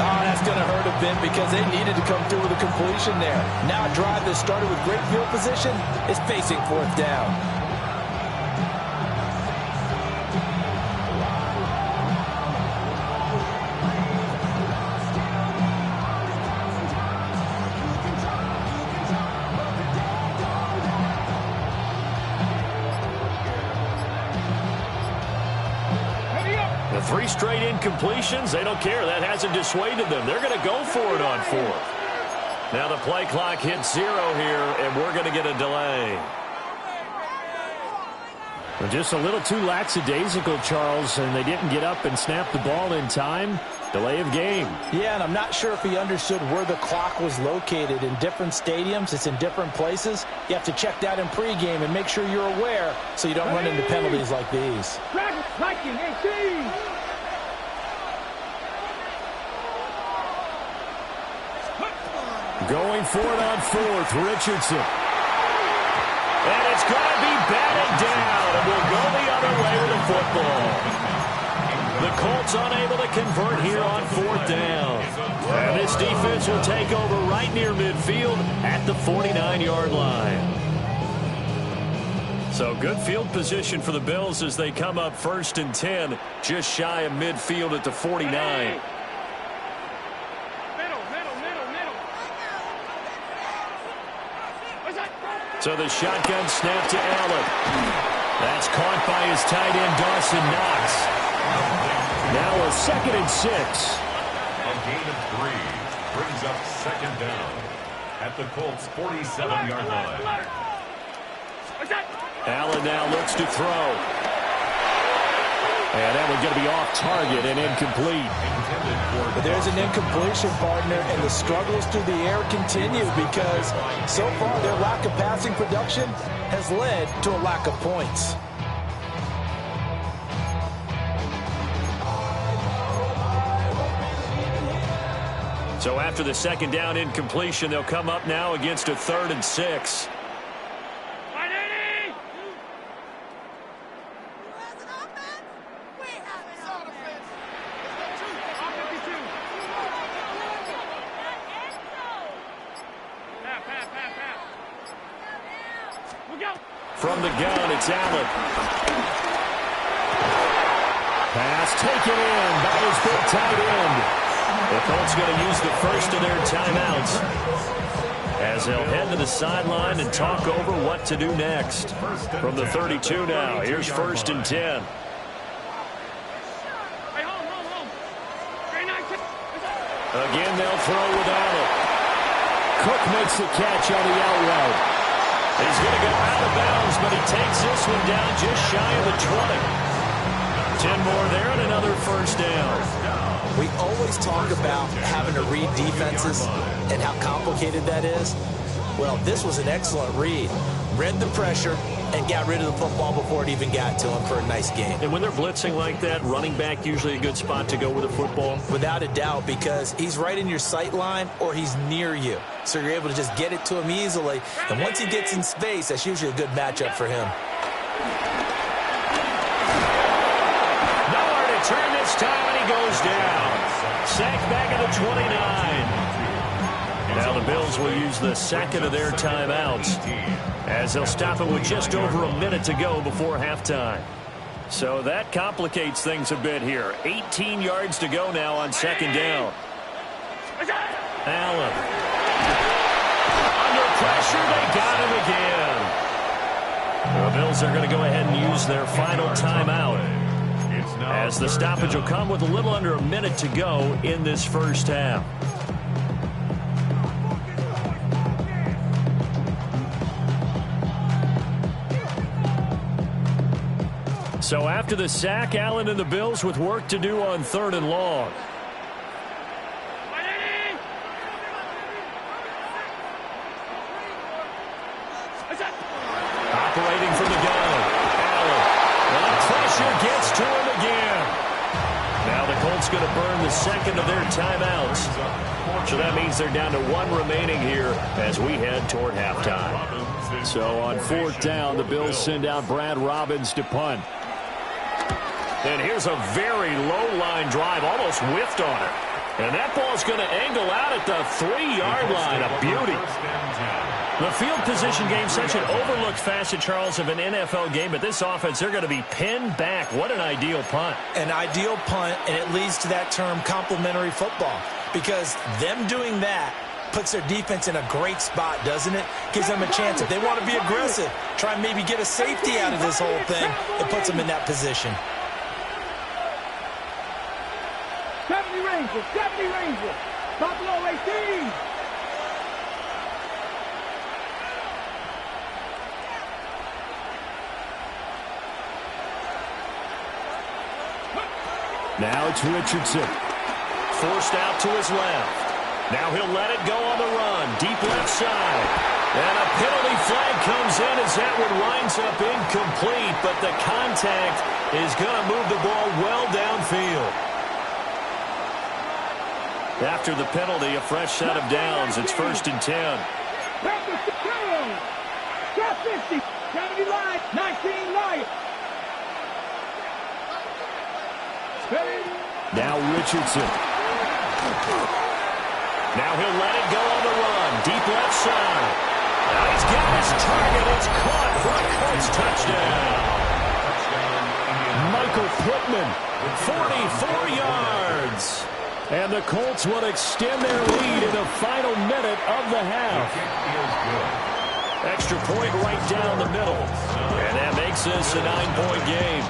Oh, that's going to hurt a bit because they needed to come through with a completion there. Now a drive that started with great field position is facing 4th down. The 3 straight incompletions, they don't care. That hasn't dissuaded them. They're going to go for it on 4th. Now the play clock hits 0 here, and we're going to get a delay. Well, just a little too lackadaisical, Charles, and they didn't get up and snap the ball in time. Delay of game. Yeah, and I'm not sure if he understood where the clock was located. In different stadiums, it's in different places. You have to check that in pregame and make sure you're aware so you don't run into penalties like these. Viking 18. Going for it on 4th, Richardson. And it's going to be batted down, and we'll go the other way with the football. The Colts unable to convert here on 4th down. And this defense will take over right near midfield at the 49-yard line. So good field position for the Bills as they come up 1st and 10, just shy of midfield at the 49. So the shotgun snap to Allen. That's caught by his tight end, Dawson Knox. Now a 2nd and 6. A gain of 3 brings up 2nd down at the Colts' 47-yard line. Allen now looks to throw. And that one's going to be off target and incomplete. But there's an incompletion, partner, and the struggles through the air continue because so far their lack of passing production has led to a lack of points. So after the second down incompletion, they'll come up now against a 3rd and 6. From the gun, it's Allen. Pass taken in by his big tight end. The Colts going to use the first of their timeouts as they'll head to the sideline and talk over what to do next. From the 32 now, here's 1st and 10. Again, they'll throw with Allen. Cook makes the catch on the out route. He's going to go out of bounds, but he takes this one down just shy of the 20. 10 more there and another 1st down. We always talk about having to read defenses and how complicated that is. Well, this was an excellent read. Read the pressure and got rid of the football before it even got to him for a nice game. And when they're blitzing like that, running back usually a good spot to go with the football? Without a doubt, because he's right in your sight line or he's near you. So you're able to just get it to him easily. And once he gets in space, that's usually a good matchup for him. Nowhere to turn this time, and he goes down. Sacked back at the 29. Now the Bills will use the second of their timeouts as they'll stop it with just over a minute to go before halftime. So that complicates things a bit here. 18 yards to go now on 2nd down. Allen. Under pressure, they got him again. The Bills are going to go ahead and use their final timeout as the stoppage will come with a little under a minute to go in this 1st half. So after the sack, Allen and the Bills with work to do on 3rd and long. Operating from the gun, Allen. And pressure gets to him again. Now the Colts going to burn the second of their timeouts. So that means they're down to 1 remaining here as we head toward halftime. So on 4th down, the Bills send out Brad Robbins to punt. And here's a very low-line drive, almost whiffed on it. And that ball's going to angle out at the 3-yard line. A beauty. The field position game, such an overlooked facet, Charles, of an NFL game. But this offense, they're going to be pinned back. What an ideal punt. An ideal punt, and it leads to that term complementary football. Because them doing that puts their defense in a great spot, doesn't it? Gives them a chance. If they want to be aggressive, try and maybe get a safety out of this whole thing, it puts them in that position. 70 Rangers, Buffalo 18. Now it's Richardson. Forced out to his left. Now he'll let it go on the run. Deep left side. And a penalty flag comes in as that one winds up incomplete. But the contact is going to move the ball well downfield. After the penalty, a fresh set of downs. It's 1st and 10. Got 50. 70 line. 19 line. Now Richardson. Now he'll let it go on the run. Deep left side. Now he's got his target. It's caught for a Colts touchdown. Michael Pittman, 44 yards. And the Colts will extend their lead in the final minute of the half. Extra point right down the middle. And that makes this a 9-point game.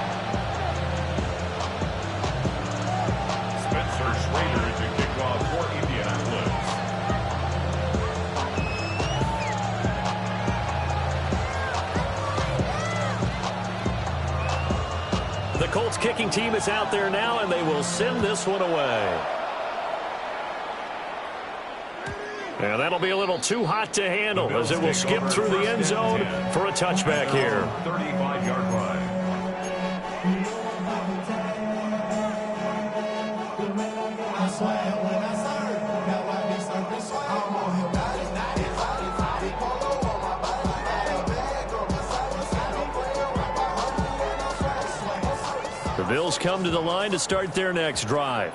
Spencer Schrader to kick off for Indianapolis. The Colts kicking team is out there now, and they will send this one away. And that'll be a little too hot to handle as it will skip through the end zone for a touchback here. 35-yard line. I swear when I serve, Bills come to the line to start their next drive.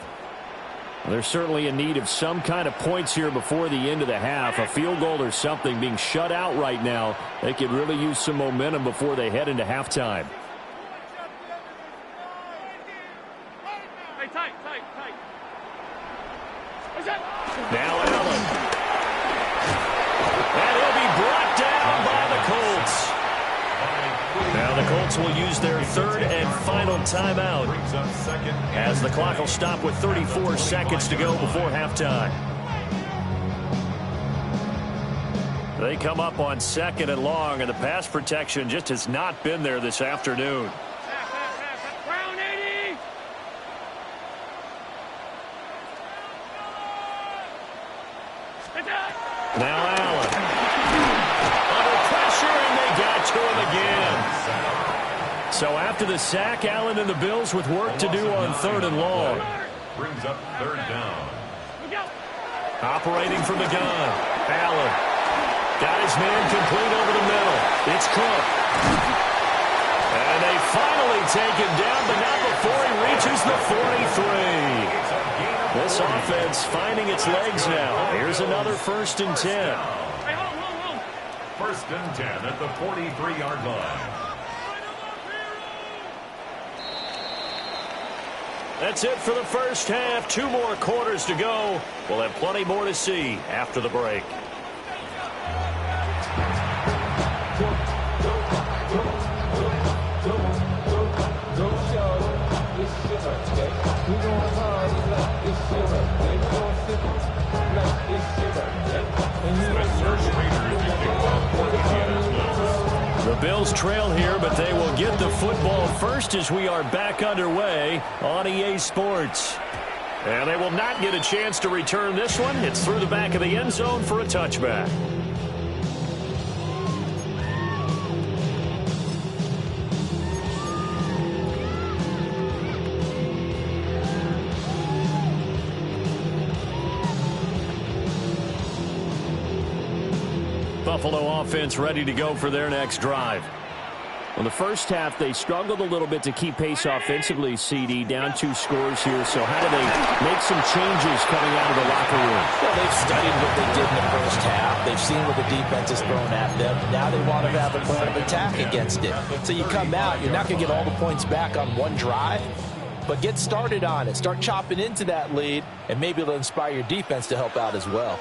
They're certainly in need of some kind of points here before the end of the half. A field goal or something. Being shut out right now, they could really use some momentum before they head into halftime. Now Allen. And he'll be brought down by the Colts. Now the Colts will use their third and final timeout as the clock will stop with 34 seconds to go before halftime. They come up on 2nd and long, and the pass protection just has not been there this afternoon. Now Allen. Under pressure, and they got to him again. So after the sack, Allen and the Bills with work to do on 3rd and long. Brings up 3rd down. Operating from the gun. Allen. Got his man complete over the middle. It's Cook. And they finally take him down, but not before he reaches the 43. This offense finding its legs now. Here's another 1st and 10. 1st and 10 at the 43-yard line. That's it for the first half. 2 more quarters to go. We'll have plenty more to see after the break. The Bills trail here, but they will get the football first as we are back underway on EA Sports. And they will not get a chance to return this one. It's through the back of the end zone for a touchback. Buffalo offense ready to go for their next drive. Well, the first half, they struggled a little bit to keep pace offensively, CD, down 2 scores here. So how do they make some changes coming out of the locker room? Well, they've studied what they did in the first half. They've seen what the defense has thrown at them. Now they want to have a plan of attack against it. So you come out, you're not going to get all the points back on one drive, but get started on it. Start chopping into that lead, and maybe it'll inspire your defense to help out as well.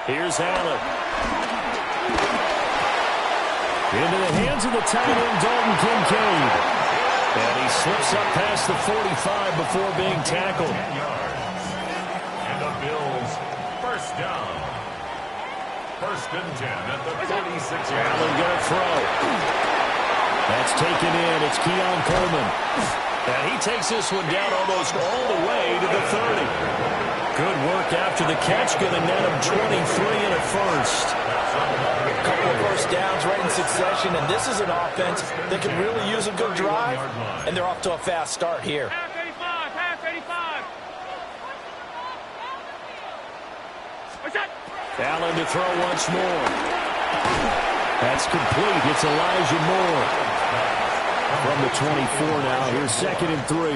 Here's Allen. Into the hands of the tight end, Dalton Kincaid. And he slips up past the 45 before being tackled. And the Bills, 1st down. 1st and 10 at the 46. Allen going to throw. That's taken in. It's Keon Coleman. And he takes this one down almost all the way to the 30. Good work after the catch. Going to net him 23 and a first. A couple of first downs right in succession, and this is an offense that can really use a good drive, and they're off to a fast start here. Allen to throw once more. That's complete. It's Elijah Moore. From the 24 now. Here's 2nd and 3.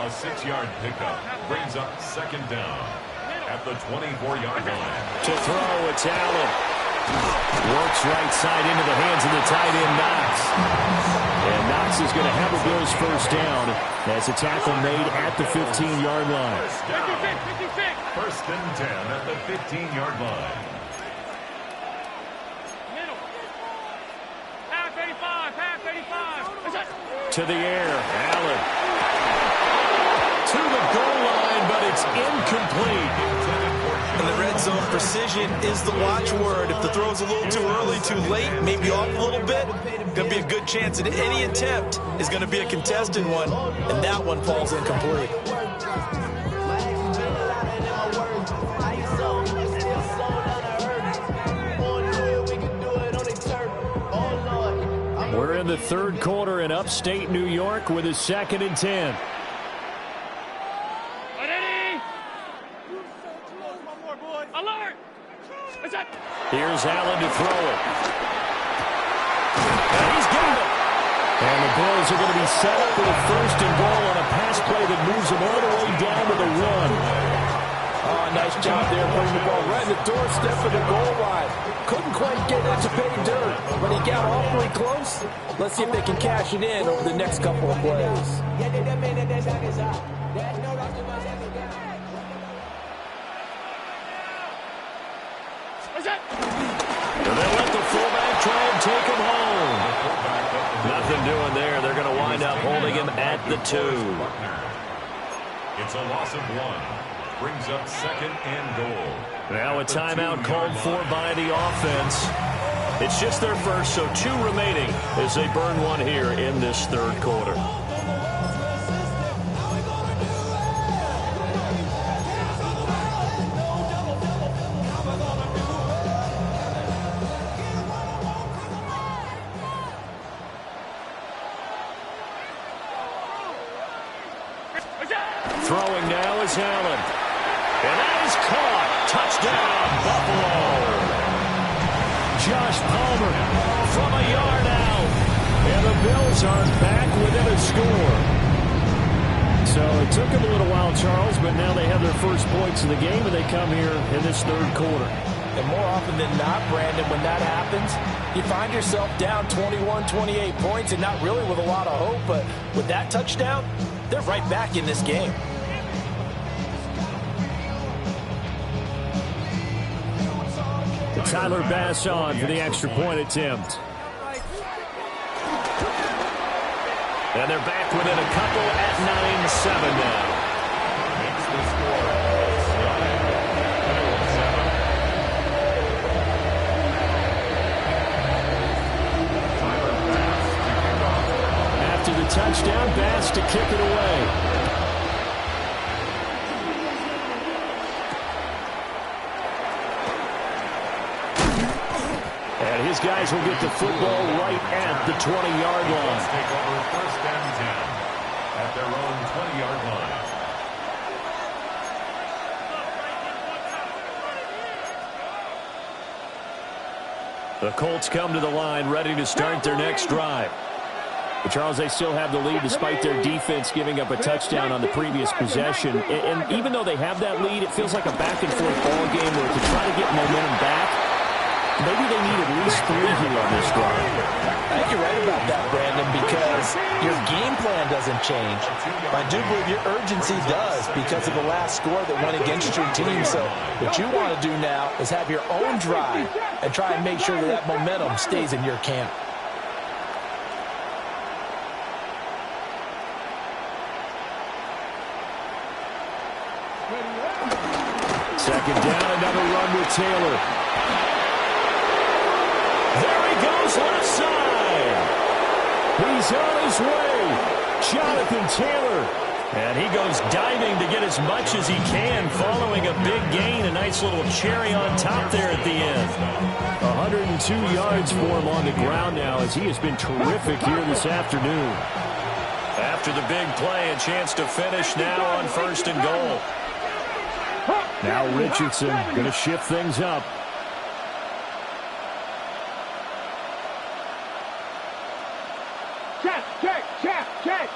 A 6-yard pickup brings up 2nd down at the 24-yard line. To throw, it's Allen. Works right side into the hands of the tight end, Knox. And Knox is going to have a Bills first down as a tackle made at the 15-yard line. 1st and 10 at the 15-yard line. To the air, Allen. To the goal line, but it's incomplete. In the red zone, precision is the watchword. If the throw's a little too early, too late, maybe off a little bit, going to be a good chance that any attempt is going to be a contested one, and that one falls incomplete. We're in the 3rd quarter in upstate New York with a 2nd and 10. Alert! Here's Allen to throw it. And he's got it. And the Bills are going to be set up with a first and goal on a pass play that moves them all the way down to the 1. Oh, nice job there putting the ball right in the doorstep of the goal line. Couldn't quite get it to pay dirt, but he got awfully close. Let's see if they can cash it in over the next couple of plays. And they let the fullback try and take him home. Nothing doing there. They're going to wind up holding him at the 2. It's a loss of 1. Brings up second and goal. Now a timeout called for by the offense. It's just their first, so 2 remaining as they burn one here in this third quarter. Throwing now is Allen. And that is caught. Touchdown, Buffalo. Josh Palmer from a yard out. And the Bills are back within a score. So it took them a little while, Charles, but now they have their first points of the game, and they come here in this third quarter. And more often than not, Brandon, when that happens, you find yourself down 21, 28 points and not really with a lot of hope. But with that touchdown, they're right back in this game. Tyler Bass on for the extra point attempt. And they're back within a couple at 9-7 now. Makes the score 7. After the touchdown, Bass to kick it away. And his guys will get the football right at the 20-yard line. Take over first and 10 at their own 20-yard line. The Colts come to the line ready to start their next drive. But Charles, they still have the lead despite their defense giving up a touchdown on the previous possession. And even though they have that lead, it feels like a back-and-forth ball game where to try to get momentum back, maybe they need at least 3 here on this drive. I think you're right about that, Brandon, because your game plan doesn't change. I do believe your urgency does because of the last score that went against your team. So what you want to do now is have your own drive and try and make sure that that momentum stays in your camp. Second down, another run with Taylor. There he goes, left side. He's on his way. Jonathan Taylor. And he goes diving to get as much as he can following a big gain. A nice little cherry on top there at the end. 102 yards for him on the ground now as he has been terrific here this afternoon. After the big play, a chance to finish now on first and goal. Now Richardson going to shift things up. Check.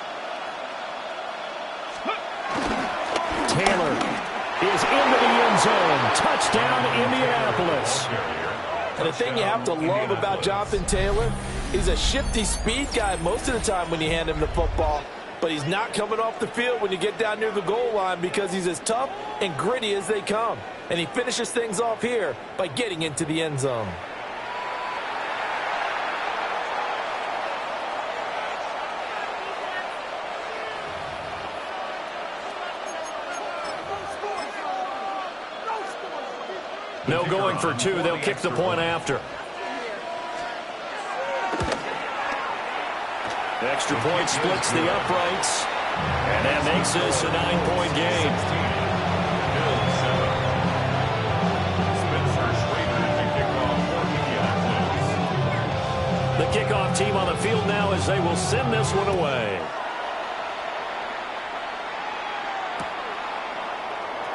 Taylor is into the end zone. Touchdown, Indianapolis. And the thing you have to love about Jonathan Taylor, he's a shifty speed guy most of the time when you hand him the football. But he's not coming off the field when you get down near the goal line because he's as tough and gritty as they come. And he finishes things off here by getting into the end zone. No going for 2. They'll kick the point after. The extra point splits the uprights. And that makes this a 9-point game. The kickoff team on the field now as they will send this one away.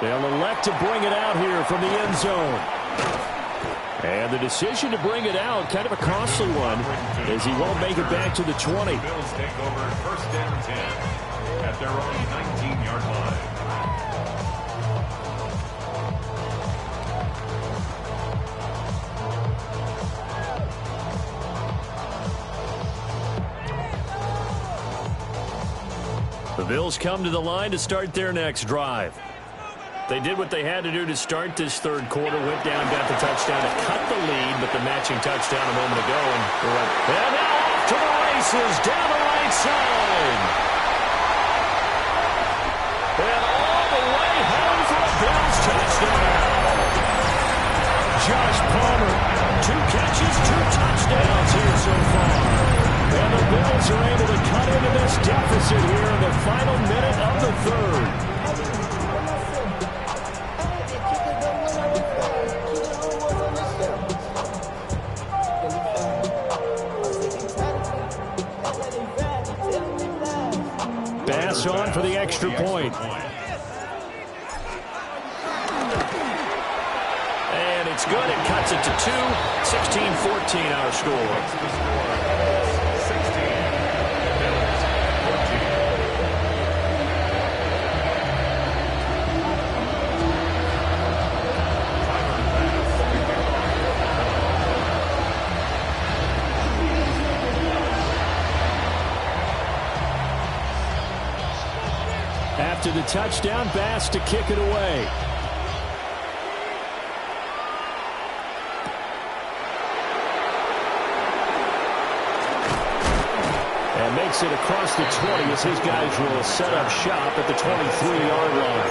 They'll elect to bring it out here from the end zone. And the decision to bring it out, kind of a costly one, as he won't make it back to the 20. The Bills take over first and 10 at their own 19-yard line. The Bills come to the line to start their next drive. They did what they had to do to start this third quarter, went down, got the touchdown to cut the lead, but the matching touchdown a moment ago. And now off to the races down the right side. And all the way home for a Bills touchdown. Josh Palmer, 2 catches, 2 touchdowns here so far. And the Bills are able to cut into this deficit here in the final minute of the third. Bass on for the extra point. And it's good. It cuts it to 2. 16-14 our score. After the touchdown, Bass to kick it away. And makes it across the 20 as his guys will set up shop at the 23-yard line.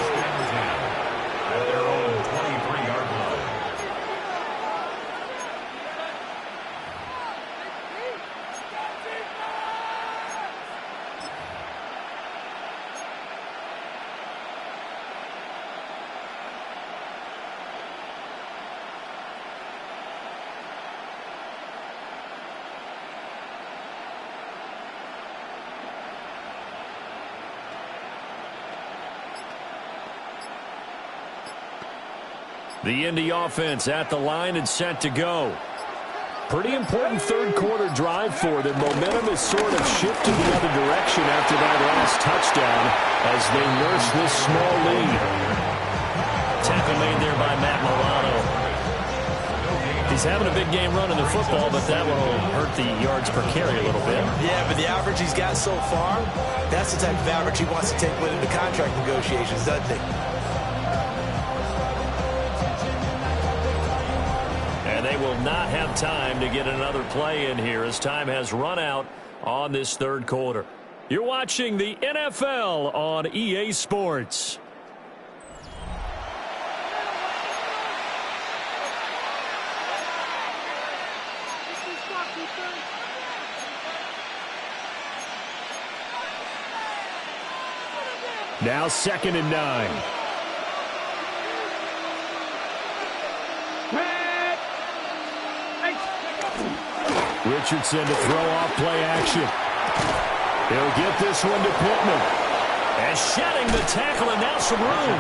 At their own 23-yard line. The Indy offense at the line and set to go. Pretty important third quarter drive for them. Momentum has sort of shifted the other direction after that last touchdown as they nurse this small lead. Tackle made there by Matt Milano. He's having a big game running the football, but that will hurt the yards per carry a little bit. Yeah, but the average he's got so far, that's the type of average he wants to take with him to contract negotiations, doesn't he? And they will not have time to get another play in here as time has run out on this third quarter. You're watching the NFL on EA Sports. Now 2nd and 9. Richardson to throw off play action. He'll get this one to Pittman. And shedding the tackle and now some room.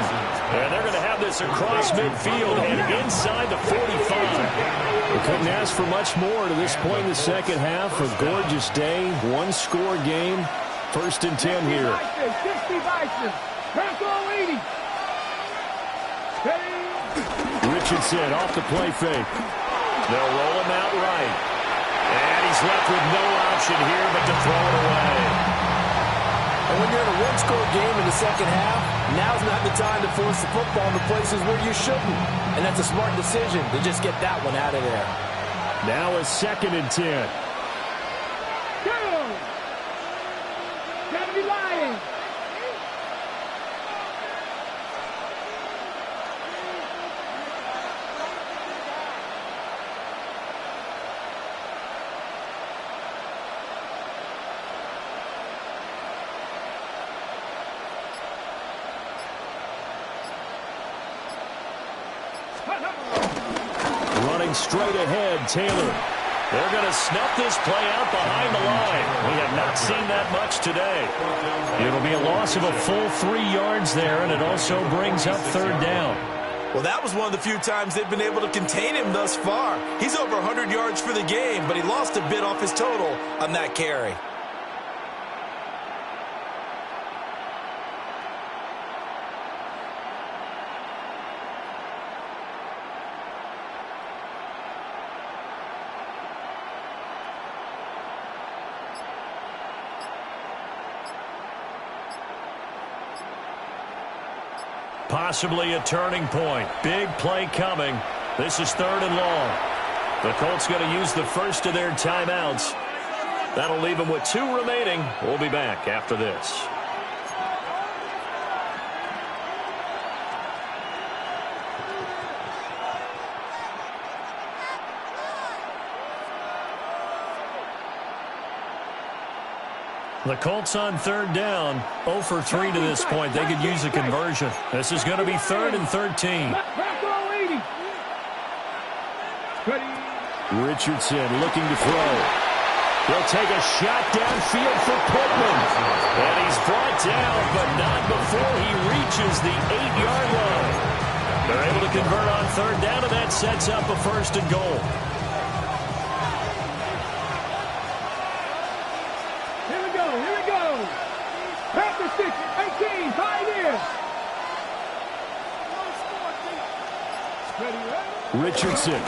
And they're going to have this across midfield and inside the 45. We couldn't ask for much more to this point in the second half. A gorgeous day, one-score game. 1st and 10 here. Richardson off the play fake. They'll roll him out right. And he's left with no option here but to throw it away. And when you're in a one-score game in the second half, now's not the time to force the football into places where you shouldn't. And that's a smart decision to just get that one out of there. Now a 2nd and 10. Gotta be lying. Running straight ahead, Taylor. They're going to snuff this play out behind the line. We have not seen that much today. It'll be a loss of a full 3 yards there, and it also brings up 3rd down. Well, that was one of the few times they've been able to contain him thus far. He's over 100 yards for the game, but he lost a bit off his total on that carry. Possibly a turning point. Big play coming. This is 3rd and long. The Colts going to use the first of their timeouts. That'll leave them with 2 remaining. We'll be back after this. The Colts on 3rd down, 0 for 3 to this point. They could use a conversion. This is going to be 3rd and 13. Richardson looking to throw. He'll take a shot downfield for Pittman. And he's brought down, but not before he reaches the 8-yard line. They're able to convert on 3rd down, and that sets up a 1st and goal. Richardson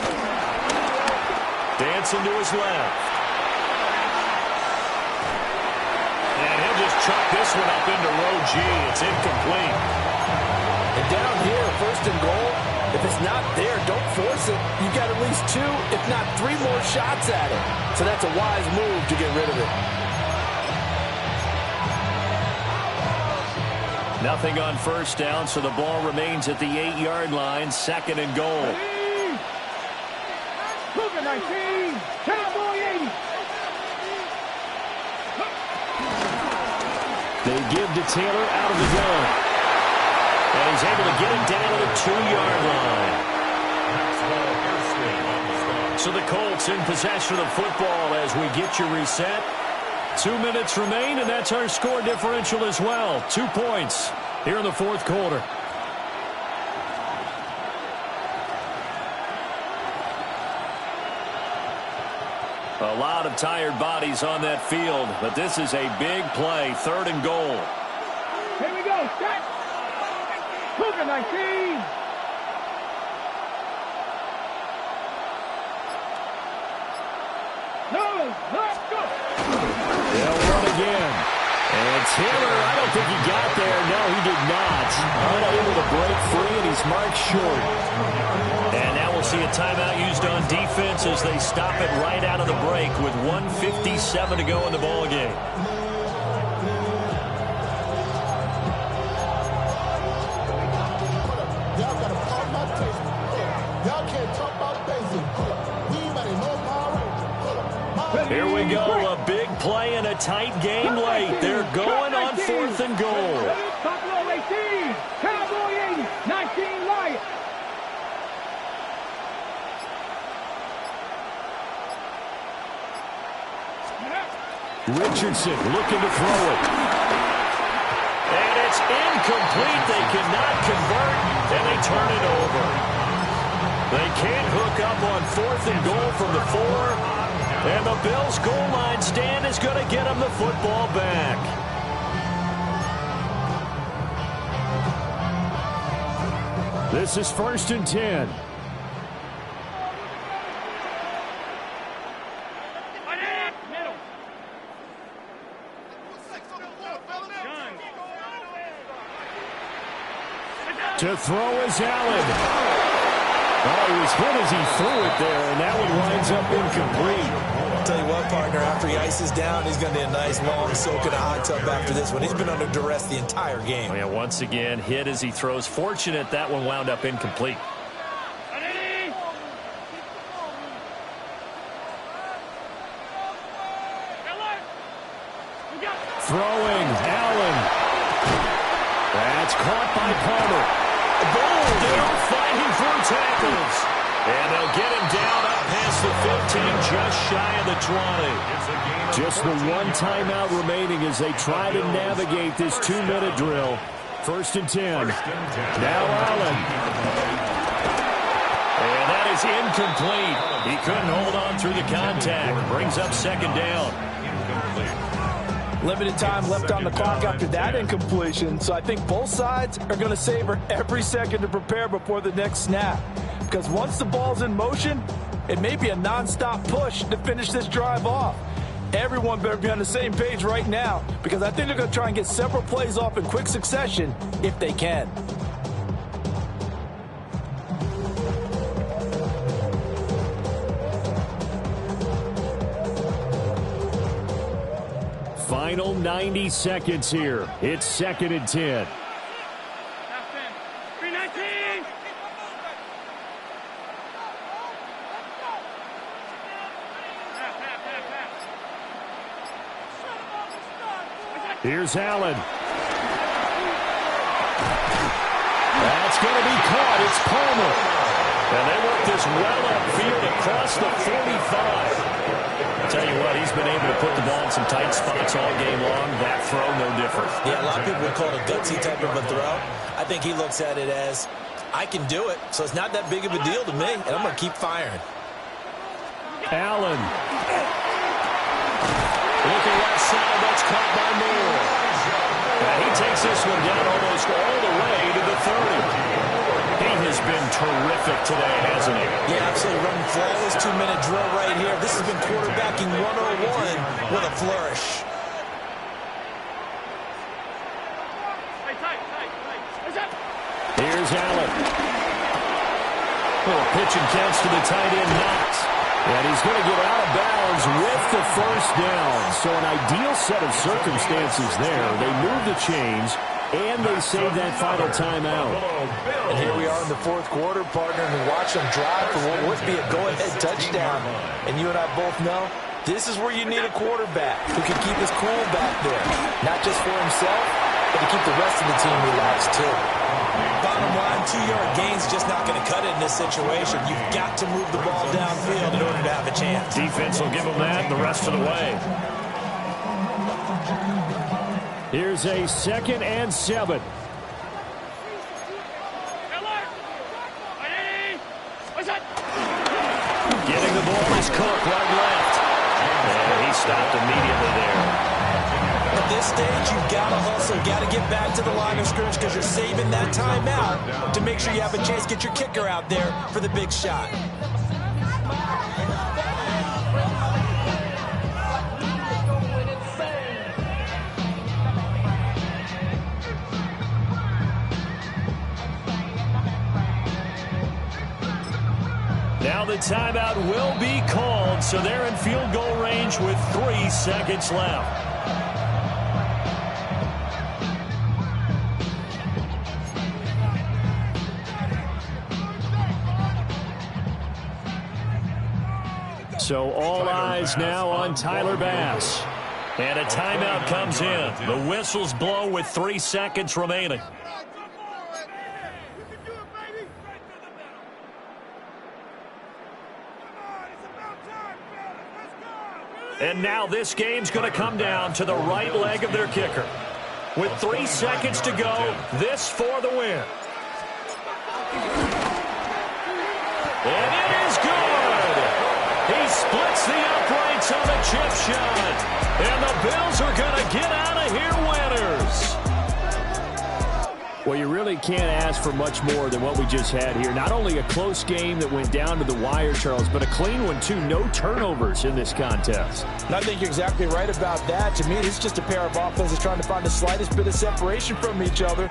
dancing to his left. And he'll just chuck this one up into row G. It's incomplete. And down here, 1st and goal, if it's not there, don't force it. You got at least 2, if not 3 more shots at it. So that's a wise move to get rid of it. Nothing on 1st down, so the ball remains at the 8-yard line. 2nd and goal. 19, Cowboy 80. They give to Taylor out of the gun. And he's able to get it down to the 2-yard line. So the Colts in possession of the football as we get you reset. 2 minutes remain, and that's our score differential as well. 2 points here in the 4th quarter. A lot of tired bodies on that field, but this is a big play. 3rd and goal. Here we go. Set. Cougar 19. No, let's go. They'll run again. And Taylor, I don't think he got there. No, he did not. Unable to break free, and he's marked short. And now we'll see a timeout used on defense as they stop it right out of the break with 1:57 to go in the ballgame. Here we go, a big play and a tight game late. They're going on 4th and goal. Buffalo 18, Cowboy 80, 19 Lions. Richardson looking to throw it. And it's incomplete. They cannot convert, and they turn it over. They can't hook up on 4th and goal from the 4. And the Bills' goal line stand is going to get them the football back. This is 1st and 10. To throw is Allen. Oh, he was hit as he threw it there, and that one winds up incomplete. I'll tell you what, partner, after he ices down, he's going to need a nice long soak in a hot tub after this one. He's been under duress the entire game. Oh, yeah, once again, hit as he throws. Fortunate that one wound up incomplete. Throwing, Allen. That's caught by Palmer. They're fighting for tackles. And they'll get him down up past the 15, just shy of the 20. Just the 1 timeout remaining as they try to navigate this 2-minute drill. 1st and 10. Now Allen. And that is incomplete. He couldn't hold on through the contact. Brings up second down. Limited time left on the clock after that incompletion, so I think both sides are going to savor every second to prepare before the next snap. Because once the ball's in motion, it may be a nonstop push to finish this drive off. Everyone better be on the same page right now, because I think they're going to try and get several plays off in quick succession if they can. Final 90 seconds here. It's 2nd and 10. Here's Allen. That's going to be caught. It's Palmer. And they work this well upfield across the 45. Tell you what, he's been able to put the ball in some tight spots all game long. That throw, no different. Yeah, a lot of people would call it a gutsy type of a throw. I think he looks at it as, I can do it, so it's not that big of a deal to me, and I'm going to keep firing. Allen. Looking left side, that's caught by Moore. And he takes this one down almost all the way to the 30. He has been terrific today, hasn't he? Yeah, absolutely. Running flawless 2-minute drill right here. This has been quarterbacking 101 with a flourish. Here's Allen. Oh, pitch and catch to the tight end, Knox. And he's going to get out of bounds with the first down. So an ideal set of circumstances there. They move the chains, and they save that final timeout. And here we are in the fourth quarter, partner, and watch them drive for what would be a go-ahead touchdown. And you and I both know this is where you need a quarterback who can keep his cool back there. Not just for himself, but to keep the rest of the team relaxed too. Bottom line, 2-yard gain's just not going to cut it in this situation. You've got to move the ball downfield in order to have a chance. Defense will give them that the rest of the way. Here's a 2nd and 7. Getting the ball is Cook, right left. And he stopped immediately there. At this stage, you've got to hustle, got to get back to the line of scrimmage because you're saving that timeout to make sure you have a chance to get your kicker out there for the big shot. Now the timeout will be called, so they're in field goal range with 3 seconds left. So all eyes now on Tyler Bass. And a timeout comes in. The whistles blow with 3 seconds remaining. And now this game's going to come down to the right leg of their kicker. With 3 seconds to go, this for the win. And it is good! He splits the uprights on the chip shot. And the Bills are going to get out of here winners. Well, you really can't ask for much more than what we just had here. Not only a close game that went down to the wire, Charles, but a clean one, too. No turnovers in this contest. And I think you're exactly right about that. To me, it's just a pair of offenses trying to find the slightest bit of separation from each other.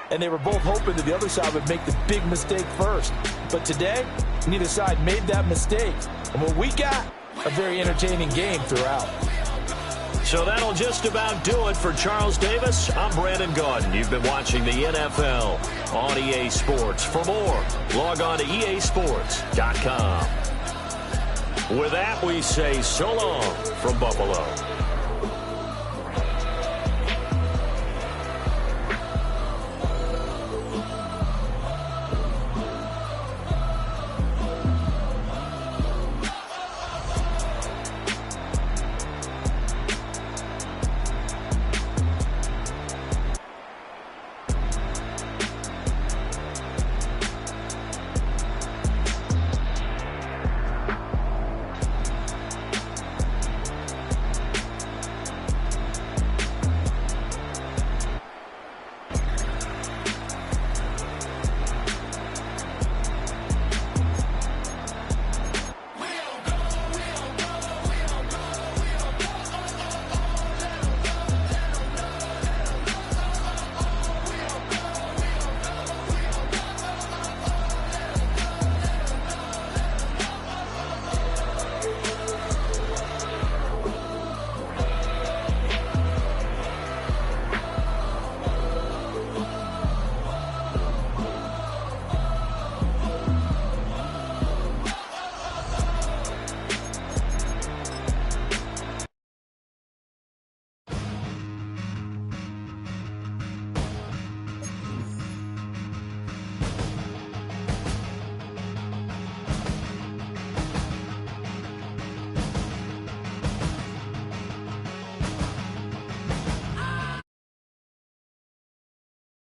And they were both hoping that the other side would make the big mistake first. But today, neither side made that mistake. And what we got, a very entertaining game throughout. So that'll just about do it for Charles Davis. I'm Brandon Gaudin. You've been watching the NFL on EA Sports. For more, log on to easports.com. With that, we say so long from Buffalo.